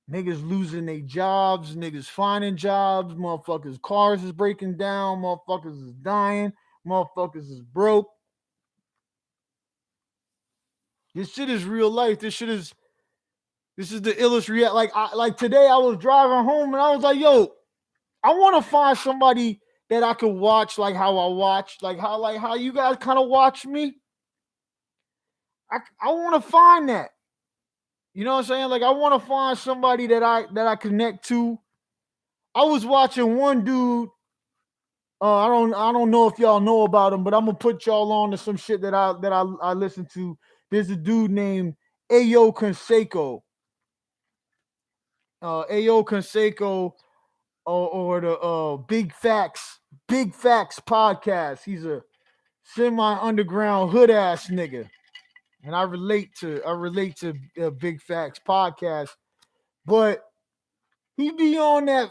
Niggas losing their jobs, niggas finding jobs, motherfuckers' cars is breaking down, motherfuckers is dying, motherfuckers is broke. This shit is real life. This is the illest react. Like today I was driving home and I was like, yo, I want to find somebody that I could watch like how I watch, like how you guys kind of watch me. I want to find that. You know what I'm saying? Like I want to find somebody that I connect to. I was watching one dude. I don't know if y'all know about him, but I'm gonna put y'all on to some shit that I listen to. There's a dude named Ayo Conseco. Ayo Conseco or the Big Facts podcast. He's a semi underground hood ass nigga, and I relate to Big Facts podcast. But he be on that.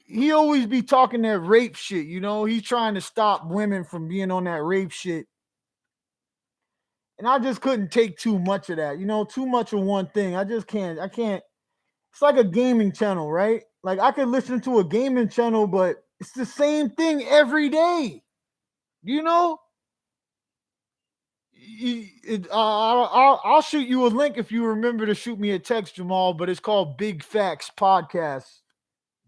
He always be talking that rape shit. You know, he's trying to stop women from being on that rape shit. And I just couldn't take too much of that. You know, too much of one thing. I just can't. I can't. It's like a gaming channel, right? Like I could listen to a gaming channel, but it's the same thing every day. You know, I'll shoot you a link if you remember to shoot me a text, Jamal. But it's called Big Facts Podcast.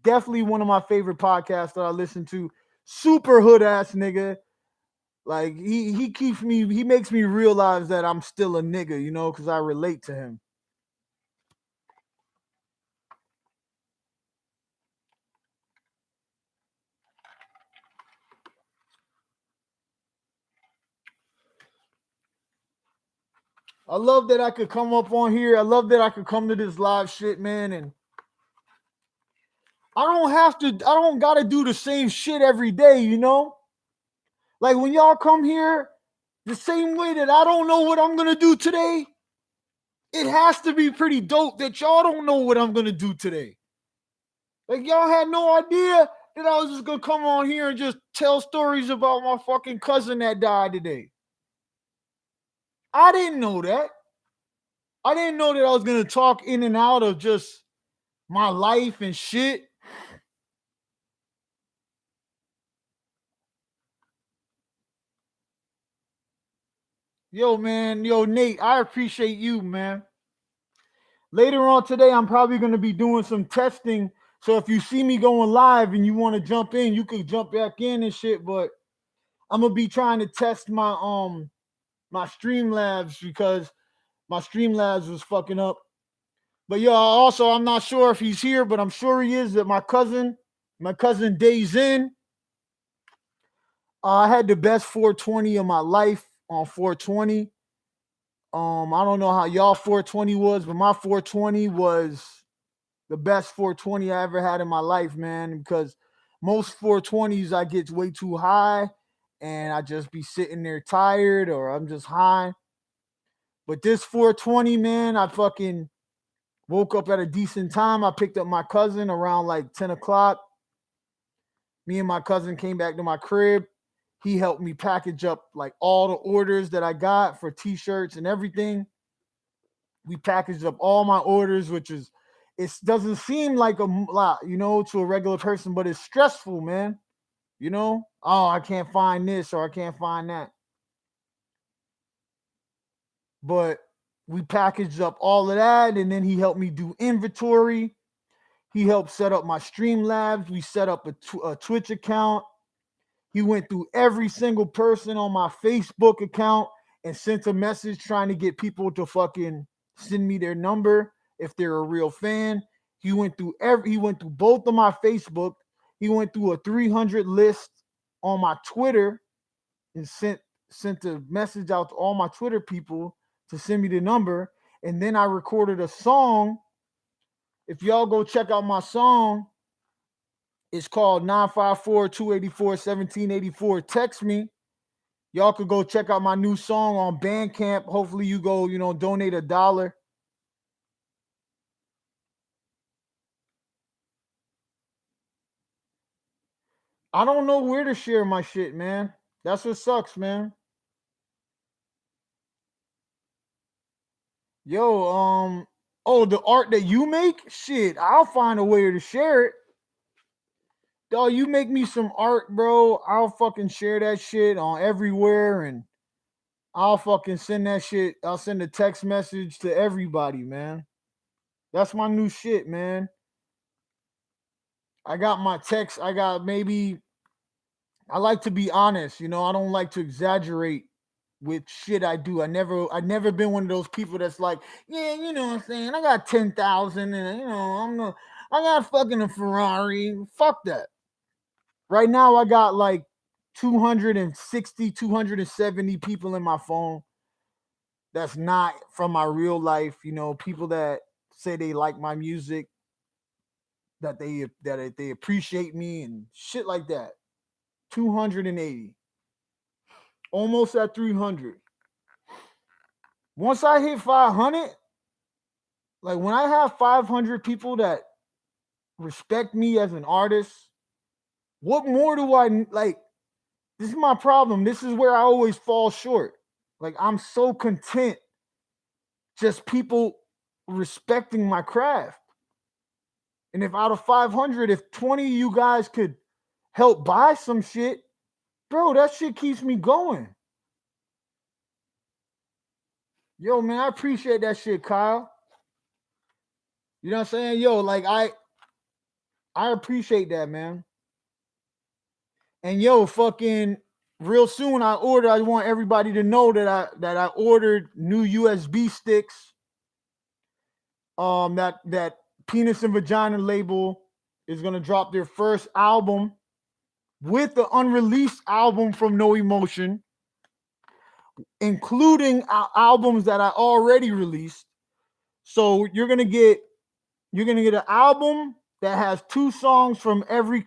Definitely one of my favorite podcasts that I listen to. Super hood ass nigga. Like he makes me realize that I'm still a nigga, you know, because I relate to him. I love that I could come up on here. I love that I could come to this live shit, man, and I don't gotta do the same shit every day, you know? Like when y'all come here, the same way that I don't know what I'm gonna do today, it has to be pretty dope that y'all don't know what I'm gonna do today. Like y'all had no idea that I was just gonna come on here and just tell stories about my fucking cousin that died today. I didn't know that. I didn't know that I was gonna talk in and out of just my life and shit. Yo, man, yo, Nate, I appreciate you, man. Later on today, I'm probably going to be doing some testing. So if you see me going live and you want to jump in, you could jump back in and shit. But I'm gonna be trying to test my Streamlabs because my Streamlabs was fucking up. But yeah, also I'm not sure if he's here, but I'm sure he is. That my cousin Days in. I had the best 420 of my life on 420. I don't know how y'all 420 was, but my 420 was the best 420 I ever had in my life, man. Because most 420s I get way too high, and I just be sitting there tired, or I'm just high. But this 420, man, I fucking woke up at a decent time. I picked up my cousin around like 10 o'clock. Me and my cousin came back to my crib. He helped me package up like all the orders that I got for t-shirts and everything. We packaged up all my orders, which is it doesn't seem like a lot, to a regular person, but it's stressful, man. Oh, I can't find this or I can't find that. But we packaged up all of that, and then he helped me do inventory. He helped set up my Streamlabs. We set up a Twitch account. He went through every single person on my Facebook account and sent a message trying to get people to fucking send me their number if they're a real fan. He went through both of my Facebook. He went through a 300 list on my Twitter and sent a message out to all my Twitter people to send me the number. And then I recorded a song. If y'all go check out my song, it's called 954-284-1784. Text me. Y'all could go check out my new song on Bandcamp. Hopefully you go, donate $1. I don't know where to share my shit, man. That's what sucks, man. Yo, oh, the art that you make? Shit, I'll find a way to share it. Dog, you make me some art, bro. I'll fucking share that shit on everywhere, and I'll fucking send that shit. I'll send a text message to everybody, man. That's my new shit, man. I got my text. I got maybe. I like to be honest, I don't like to exaggerate with shit I do. I never been one of those people that's like, yeah, you know what I'm saying. I got 10,000, and I got fucking a Ferrari. Fuck that. Right now, I got like 260, 270 people in my phone that's not from my real life. People that say they like my music, that they appreciate me and shit like that. 280, almost at 300. Once I hit 500, like when I have 500 people that respect me as an artist, what more do I like? This is my problem. This is where I always fall short. Like I'm so content just people respecting my craft. And if out of 500, if 20 of you guys could help buy some shit, bro, that shit keeps me going. Yo, man, I appreciate that shit, Kyle. You know what I'm saying? Yo, like I appreciate that, man. And yo, fucking real soon I want everybody to know that I ordered new USB sticks. That Penis and Vagina label is gonna drop their first album with the unreleased album from No Emotion, including albums that I already released. So you're gonna get an album that has 2 songs from every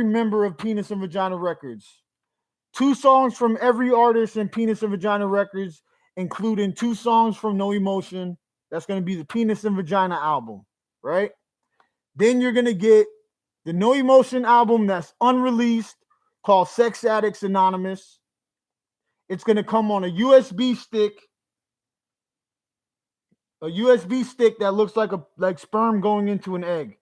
member of Penis and Vagina Records. 2 songs from every artist in Penis and Vagina Records, including 2 songs from No Emotion. That's gonna be the Penis and Vagina album, right? Then you're gonna get the No Emotion album that's unreleased called Sex Addicts Anonymous. It's gonna come on a USB stick. A USB stick that looks like sperm going into an egg.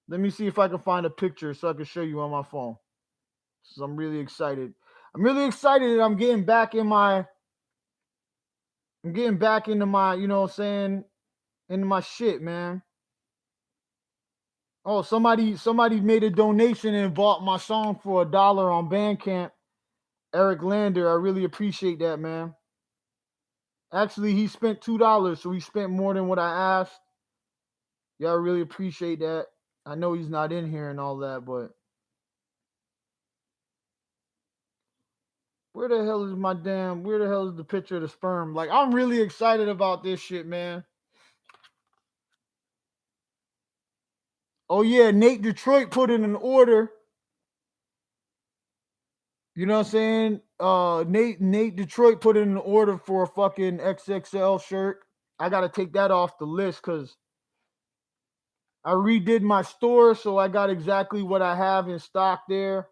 Let me see if I can find a picture so I can show you on my phone. So I'm really excited. I'm really excited that I'm getting back into my, you know what I'm saying, into my shit, man. Oh, somebody made a donation and bought my song for $1 on Bandcamp. Eric Lander, I really appreciate that, man. Actually, he spent $2, so he spent more than what I asked. Yeah, I really appreciate that. I know he's not in here and all that, but where the hell is the picture of the sperm? Like, I'm really excited about this shit, man. Oh yeah, Nate Detroit put in an order. You know what I'm saying? Nate Detroit put in an order for a fucking XXL shirt. I gotta take that off the list because I redid my store, so I got exactly what I have in stock there.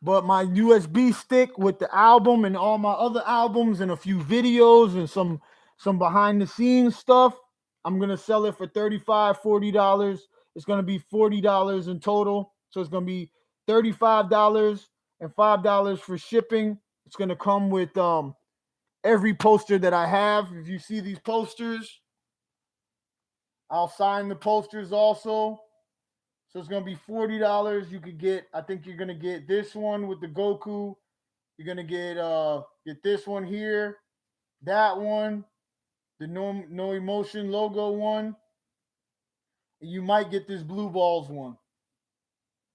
But my USB stick with the album and all my other albums and a few videos and some behind the scenes stuff, I'm gonna sell it for $35, $40. It's gonna be $40 in total. So it's gonna be $35 and $5 for shipping. It's gonna come with every poster that I have. If you see these posters, I'll sign the posters also. So it's gonna be $40. You could get, I think you're gonna get this one with the Goku. You're gonna get this one here, that one, the no emotion logo one. And you might get this blue balls one.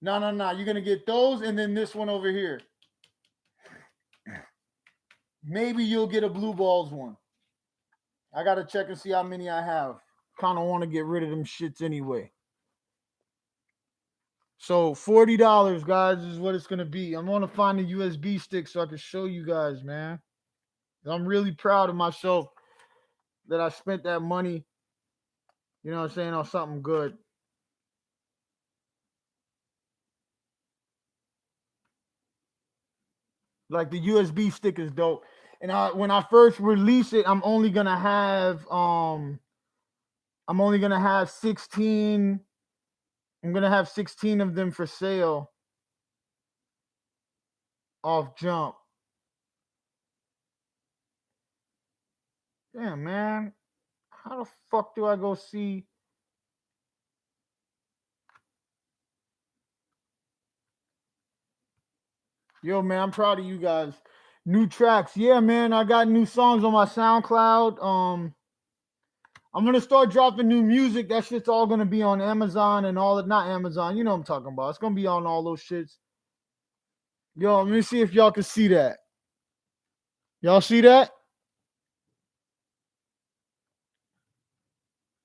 No, no, no. You're gonna get those and then this one over here. Maybe you'll get a blue balls one. I gotta check and see how many I have. Kind of want to get rid of them shits anyway. So $40, guys, is what it's gonna be. I'm gonna find a USB stick so I can show you guys, man. I'm really proud of myself that I spent that money, you know what I'm saying, on something good. Like the USB stick is dope. And when I first release it, I'm only gonna have 16. I'm gonna have 16 of them for sale off jump. Damn, man. How the fuck do I go see? Yo, man, I'm proud of you guys. New tracks. Yeah, man, I got new songs on my SoundCloud. I'm gonna start dropping new music. That shit's all gonna be on Amazon and all that. Not Amazon, you know what I'm talking about. It's gonna be on all those shits. Yo, let me see if y'all can see that. Y'all see that?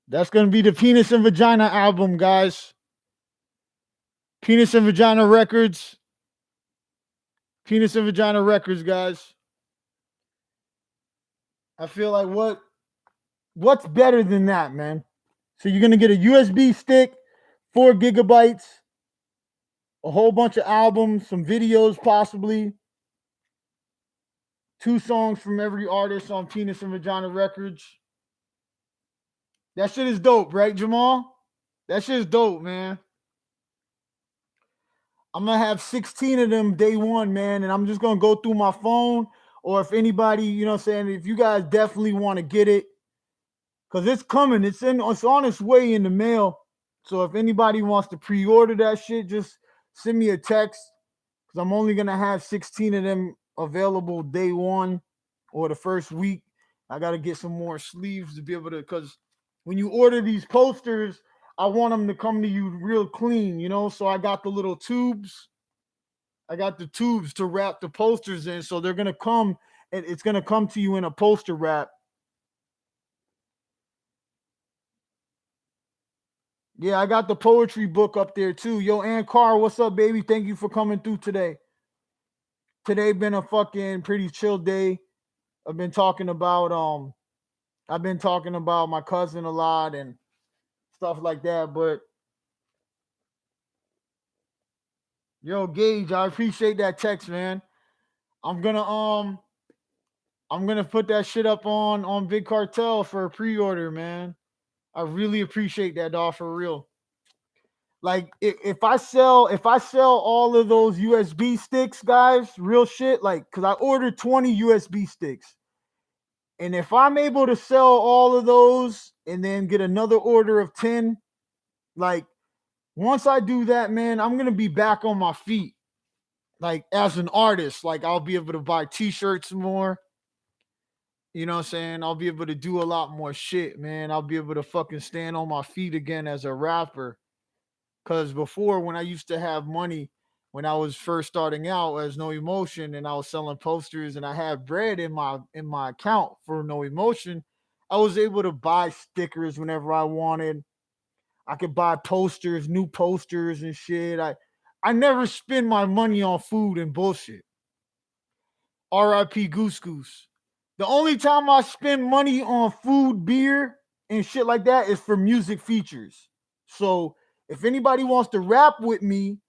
That's gonna be the Penis and Vagina album, guys. Penis and Vagina Records. Penis and Vagina Records, guys. I feel like what's better than that, man? So you're gonna get a USB stick, 4 GB, a whole bunch of albums, some videos, possibly 2 songs from every artist on Penis and Vagina Records. That shit is dope, right, Jamal? That shit is dope, man. I'm gonna have 16 of them day one, man, and I'm just gonna go through my phone. Or if anybody, you know what I'm saying, if you guys definitely want to get it, because it's coming, it's on its way in the mail. So if anybody wants to pre-order that shit, just send me a text. Because I'm only gonna have 16 of them available day one or the first week. I gotta get some more sleeves to be able to, because when you order these posters, I want them to come to you real clean, you know. So I got the little tubes. I got the tubes to wrap the posters in, so they're gonna come and it's gonna come to you in a poster wrap. Yeah, I got the poetry book up there too. Yo, Ann Carr, what's up, baby? Thank you for coming through today. Today been a fucking pretty chill day. I've been talking about I've been talking about my cousin a lot and stuff like that. But yo, Gage, I appreciate that text, man. I'm gonna I'm gonna put that shit up on Big Cartel for a pre-order, man. I really appreciate that, dog, for real. Like if I sell all of those USB sticks, guys, real shit, like because I ordered 20 USB sticks. And if I'm able to sell all of those and then get another order of 10, like once I do that, man, I'm gonna be back on my feet. Like as an artist, like I'll be able to buy t-shirts more. You know what I'm saying? I'll be able to do a lot more shit, man. I'll be able to fucking stand on my feet again as a rapper. Cause before when I used to have money, when I was first starting out as No Emotion and I was selling posters and I had bread in my account for No Emotion, I was able to buy stickers whenever I wanted. I could buy posters, new posters and shit. I never spend my money on food and bullshit. R.I.P. Goose Goose. The only time I spend money on food, beer, and shit like that is for music features. So if anybody wants to rap with me,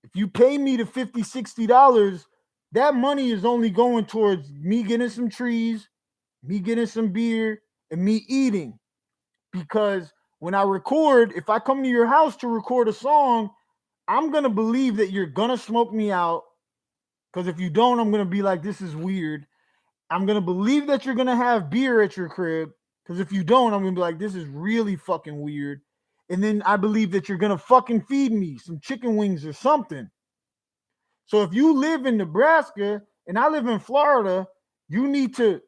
if you pay me the 50, $60, that money is only going towards me getting some trees, me getting some beer, and me eating. Because when I record, if I come to your house to record a song, I'm gonna believe that you're gonna smoke me out. Because if you don't, I'm gonna be like, this is weird. I'm gonna believe that you're gonna have beer at your crib. Because if you don't, I'm gonna be like, this is really fucking weird. And then I believe that you're gonna fucking feed me some chicken wings or something. So if you live in Nebraska and I live in Florida, you need to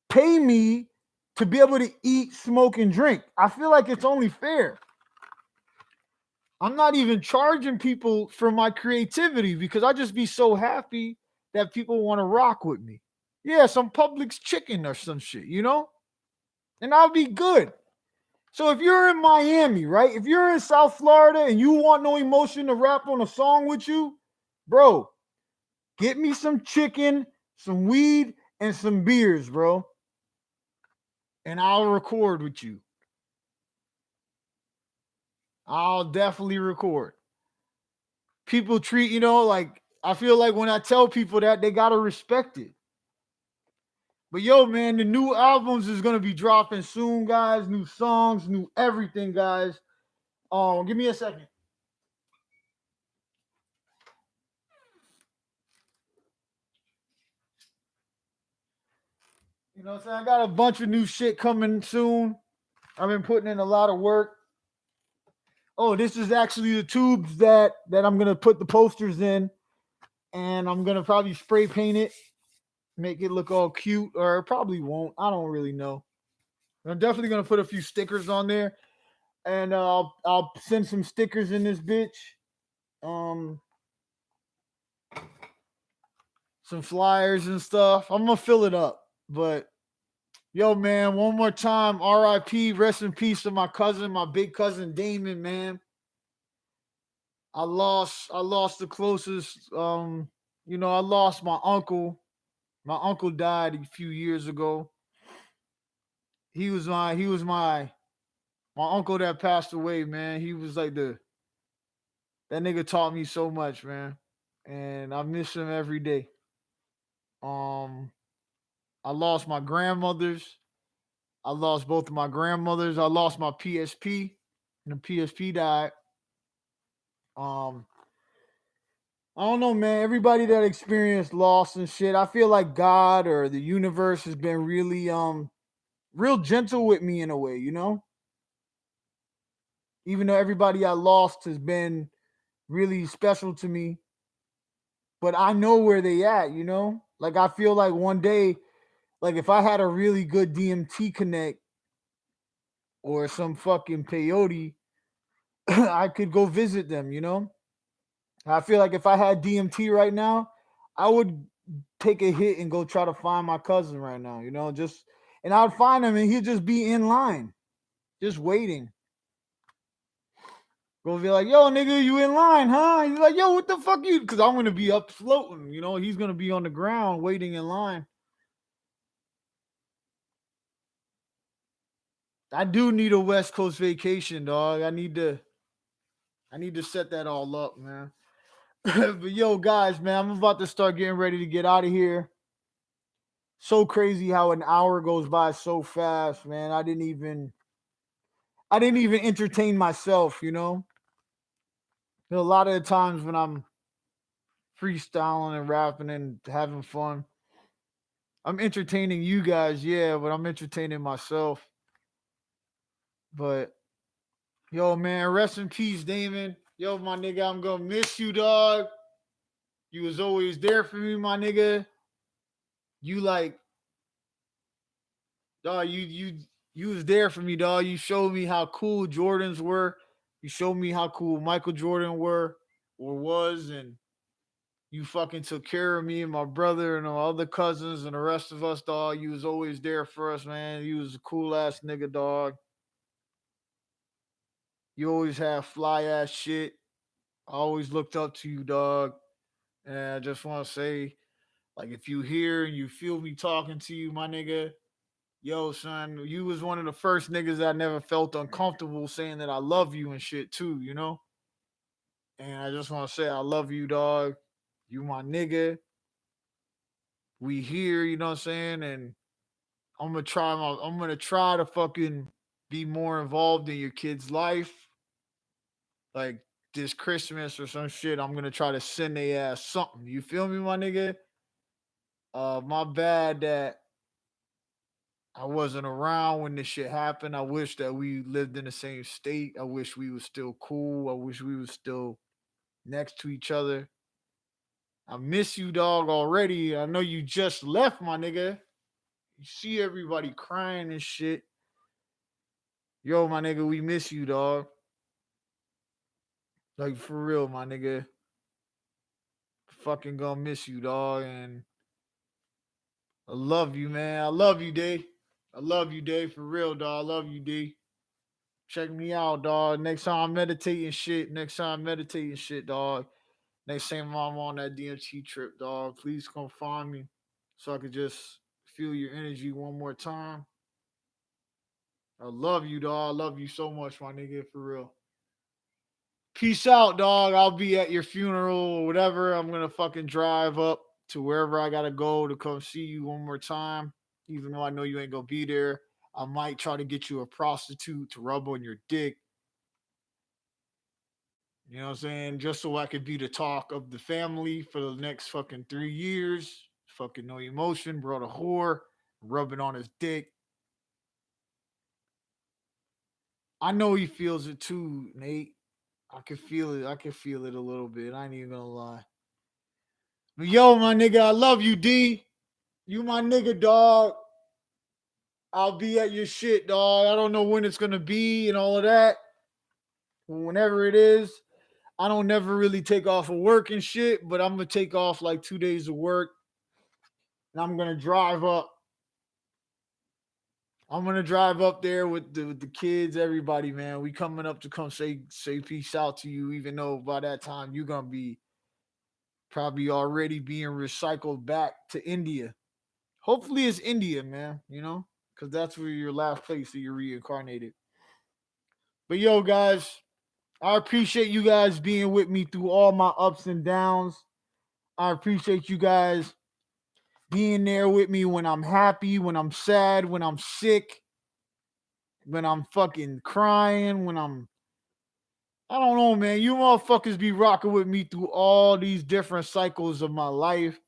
pay me to be able to eat, smoke, and drink. I feel like it's only fair. I'm not even charging people for my creativity because I just be so happy that people want to rock with me. Yeah, some Publix chicken or some shit, you know? And I'll be good. So if you're in Miami, right? If you're in South Florida and you want No Emotion to rap on a song with you, bro, get me some chicken, some weed, and some beers, bro. And I'll record with you. I'll definitely record. People treat, like I feel like when I tell people that, they gotta respect it. But yo, man, the new albums is gonna be dropping soon, guys. New songs, new everything, guys. Give me a second. You know what I'm saying? I got a bunch of new shit coming soon. I've been putting in a lot of work. Oh, this is actually the tubes that I'm gonna put the posters in, and I'm gonna probably spray paint it, make it look all cute, or it probably won't. I don't really know. I'm definitely gonna put a few stickers on there, and I'll send some stickers in this bitch. Um, some flyers and stuff. I'm gonna fill it up, but yo, man, one more time, R.I.P. Rest in peace to my cousin, my big cousin Damon, man. I lost the closest. I lost my uncle. My uncle died a few years ago. He was my uncle that passed away, man. He was like that nigga taught me so much, man. And I miss him every day. Um I lost my grandmothers. I lost both of my grandmothers. I lost my PSP. And the PSP died. Um I don't know, man. Everybody that experienced loss and shit, I feel like God or the universe has been really real gentle with me in a way, you know? Even though everybody I lost has been really special to me, but I know where they at, you know? Like I feel like one day, like if I had a really good DMT connect or some fucking peyote, I could go visit them, you know? I feel like if I had DMT right now, I would take a hit and go try to find my cousin right now, you know, just and I'd find him and he'd just be in line, just waiting. Go be like, yo, nigga, you in line, huh? He's like, yo, what the fuck you? Because I'm gonna be up floating, you know. He's gonna be on the ground waiting in line. I do need a West Coast vacation, dog. I need to set that all up, man. But yo, guys, man, I'm about to start getting ready to get out of here. So crazy how an hour goes by so fast, man. I didn't even entertain myself, you know? A lot of the times when I'm freestyling and rapping and having fun, I'm entertaining you guys, yeah, but I'm entertaining myself. But yo, man, rest in peace, Damon. Yo, my nigga, I'm gonna miss you, dog. You was always there for me, my nigga. You like, dog, you was there for me, dog. You showed me how cool Jordans were. You showed me how cool Michael Jordan were or was, and you fucking took care of me and my brother and all other cousins and the rest of us, dog. You was always there for us, man. You was a cool ass nigga, dog. You always had fly ass shit. I always looked up to you, dog. And I just want to say, like, if you hear and you feel me talking to you, my nigga, yo, son, you was one of the first niggas that I never felt uncomfortable saying that I love you and shit too, you know? And I just want to say I love you, dog. You my nigga. We here, you know what I'm saying? And I'm gonna try to fucking be more involved in your kid's life. Like this Christmas or some shit, I'm gonna try to send they ass something. You feel me, my nigga? My bad that I wasn't around when this shit happened. I wish that we lived in the same state. I wish we was still cool. I wish we was still next to each other. I miss you, dog, already. I know you just left, my nigga. You see everybody crying and shit. Yo, my nigga, we miss you, dog. Like for real, my nigga. Fucking gonna miss you, dog. And I love you, man. I love you, D. I love you, D. For real, dog. I love you, D. Check me out, dog. Next time I'm meditating shit. Next time I'm meditating shit, dog. Next time I'm on that DMT trip, dog. Please come find me so I could just feel your energy one more time. I love you, dog. I love you so much, my nigga, for real. Peace out, dog. I'll be at your funeral or whatever. I'm gonna fucking drive up to wherever I gotta go to come see you one more time. Even though I know you ain't gonna be there. I might try to get you a prostitute to rub on your dick. You know what I'm saying? Just so I could be the talk of the family for the next fucking 3 years. Fucking no emotion, brought a whore, rubbing on his dick. I know he feels it too, Nate. I can feel it. I can feel it a little bit. I ain't even gonna lie. But yo, my nigga, I love you, D. You my nigga, dog. I'll be at your shit, dog. I don't know when it's gonna be and all of that. Whenever it is, I don't never really take off of work and shit, but I'm gonna take off like 2 days of work and I'm gonna drive up. I'm gonna drive up there with the kids, everybody, man. We coming up to come say peace out to you, even though by that time you're gonna be probably already being recycled back to India. Hopefully it's India, man, you know? Because that's where your last place that you're reincarnated. But yo, guys, I appreciate you guys being with me through all my ups and downs. I appreciate you guys being there with me when I'm happy, when I'm sad, when I'm sick, when I'm fucking crying, when I don't know, man. You motherfuckers be rocking with me through all these different cycles of my life.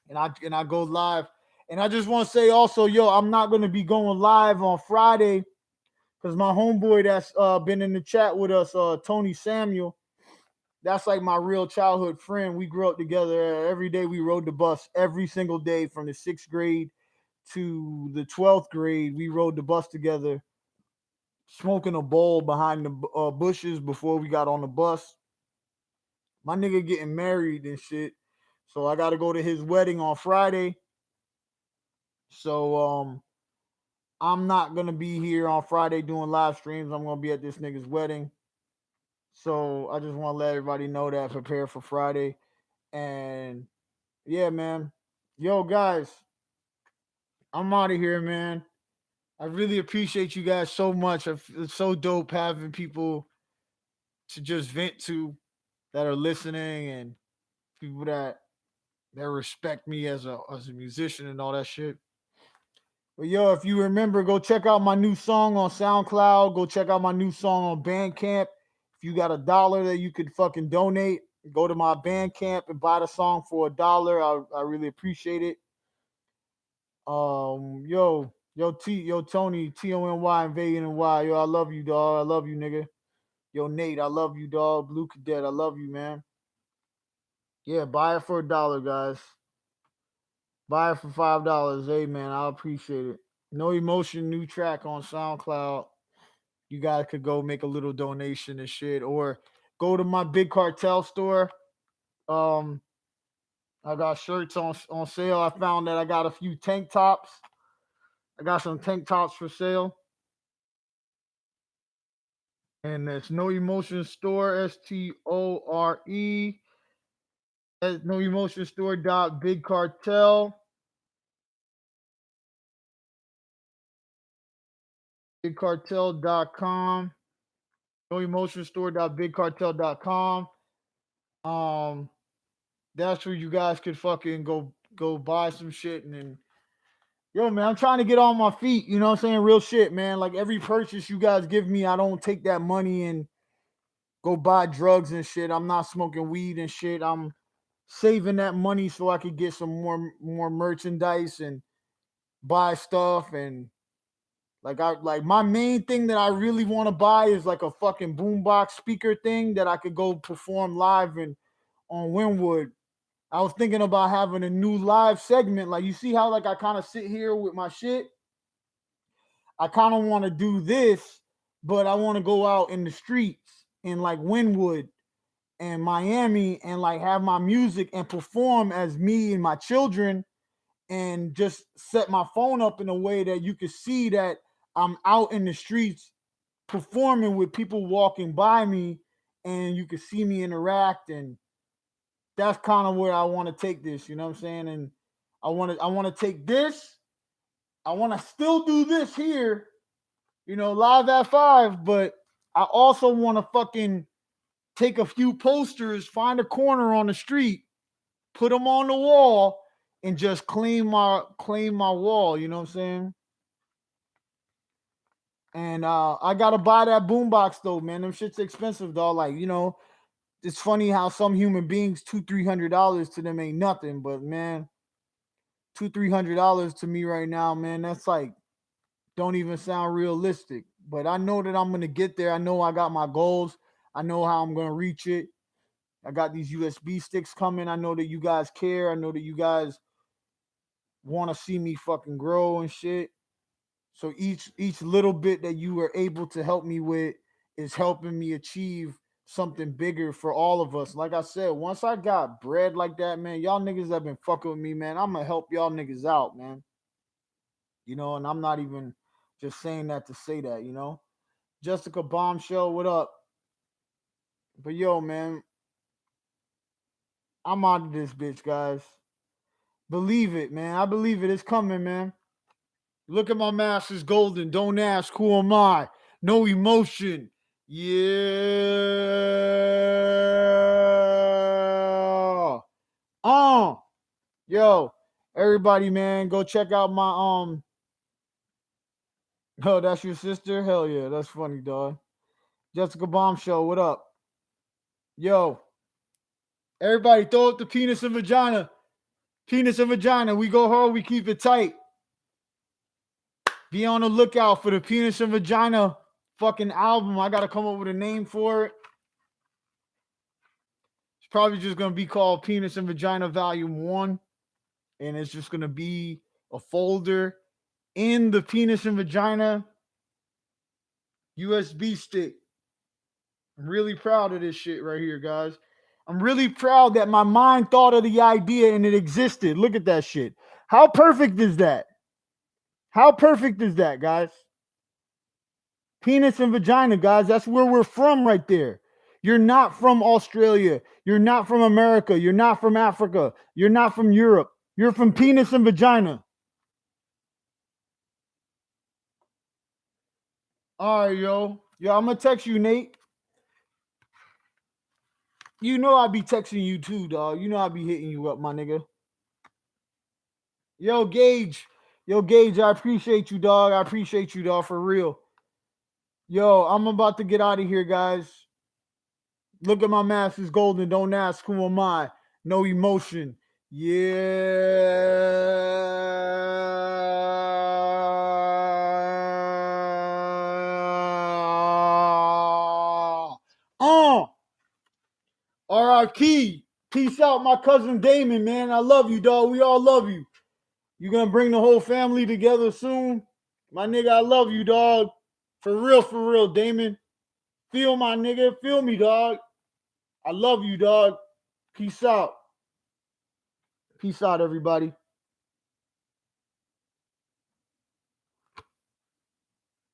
And I go live. And I just want to say also, yo, I'm not gonna be going live on Friday because my homeboy that's been in the chat with us, Tony Samuel, that's like my real childhood friend. We grew up together. Every day we rode the bus every single day from the 6th grade to the 12th grade. We rode the bus together, smoking a bowl behind the bushes before we got on the bus. My nigga getting married and shit. So I got to go to his wedding on Friday. So I'm not gonna be here on Friday doing live streams. I'm gonna be at this nigga's wedding. So I just want to let everybody know that prepare for Friday. And yeah, man. Yo, guys, I'm out of here, man. I really appreciate you guys so much. It's so dope having people to just vent to that are listening and people that that respect me as a musician and all that shit. But yo, if you remember, go check out my new song on SoundCloud. Go check out my new song on Bandcamp. If you got $1 that you could fucking donate, go to my Bandcamp and buy the song for $1. I really appreciate it. Yo Tony Tony and Vegan and Y. Yo, I love you, dog. I love you, nigga. Yo Nate, I love you, dog. Blue Cadet, I love you, man. Yeah, buy it for $1, guys. Buy it for $5. Hey man, I appreciate it. No Emotion, new track on SoundCloud. You guys could go make a little donation and shit, or go to my Big Cartel store. Um, I got shirts on sale. I found that I got a few tank tops. I got some tank tops for sale, and it's No Emotion Store, STORE. No Emotion Store dot Big Cartel. BigCartel.com. No Emotion Store dot BigCartel.com. Um, that's where you guys could fucking go buy some shit and then yo man, I'm trying to get on my feet, you know what I'm saying? Real shit, man. Like every purchase you guys give me, I don't take that money and go buy drugs and shit. I'm not smoking weed and shit. I'm saving that money so I could get some more merchandise and buy stuff and like my main thing that I really want to buy is like a fucking boombox speaker thing that I could go perform live and on Winwood. I was thinking about having a new live segment. Like you see how like I kind of sit here with my shit. I kind of want to do this, but I want to go out in the streets in like Winwood and Miami and like have my music and perform as me and my children and just set my phone up in a way that you could see that I'm out in the streets performing with people walking by me and you could see me interact, and that's kind of where I want to take this, you know what I'm saying? And I want to take this. I want to still do this here, live at 5, but I also want to fucking take a few posters, find a corner on the street, put them on the wall and just claim my wall, you know what I'm saying? And I gotta buy that boombox though, man. Them shit's expensive, dog. Like, it's funny how some human beings $200-300 to them ain't nothing, but man, $200-300 to me right now, man, that's like don't even sound realistic. But I know that I'm gonna get there. I know I got my goals. I know how I'm gonna reach it. I got these USB sticks coming. I know that you guys care. I know that you guys want to see me fucking grow and shit. So each little bit that you were able to help me with is helping me achieve something bigger for all of us. Like I said, once I got bread like that, man, y'all niggas have been fucking with me, man. I'm gonna help y'all niggas out, man. And I'm not even just saying that to say that. Jessica Bombshell, what up? But yo, man, I'm out of this bitch, guys. Believe it, man. I believe it. It's coming, man. Look at my mask is golden. Don't ask who am I. No emotion. Yeah. Yo, everybody, man, go check out my Oh, that's your sister? Hell yeah, that's funny, dog. Jessica Bombshell, what up? Yo, everybody, throw up the penis and vagina. Penis and vagina. We go hard, we keep it tight. Be on the lookout for the penis and vagina fucking album. I gotta come up with a name for it. It's probably just gonna be called Penis and Vagina Volume 1. And it's just gonna be a folder in the penis and vagina USB stick. I'm really proud of this shit right here, guys. I'm really proud that my mind thought of the idea and it existed. Look at that shit. How perfect is that? How perfect is that, guys? Penis and vagina, guys. That's where we're from right there. You're not from Australia. You're not from America. You're not from Africa. You're not from Europe. You're from penis and vagina. All right, yo. Yo, I'm going to text you, Nate. You know I be texting you too, dog. You know I be hitting you up, my nigga. Yo, Gage. Yo, Gage, I appreciate you, dog. I appreciate you, dog, for real. Yo, I'm about to get out of here, guys. Look at my mask is golden. Don't ask who am I. No emotion. Yeah. RIP. Peace out, my cousin Damon, man. I love you, dog. We all love you. You gonna bring the whole family together soon? My nigga, I love you, dog. For real, Damon. Feel my nigga. Feel me, dog. I love you, dog. Peace out. Peace out, everybody.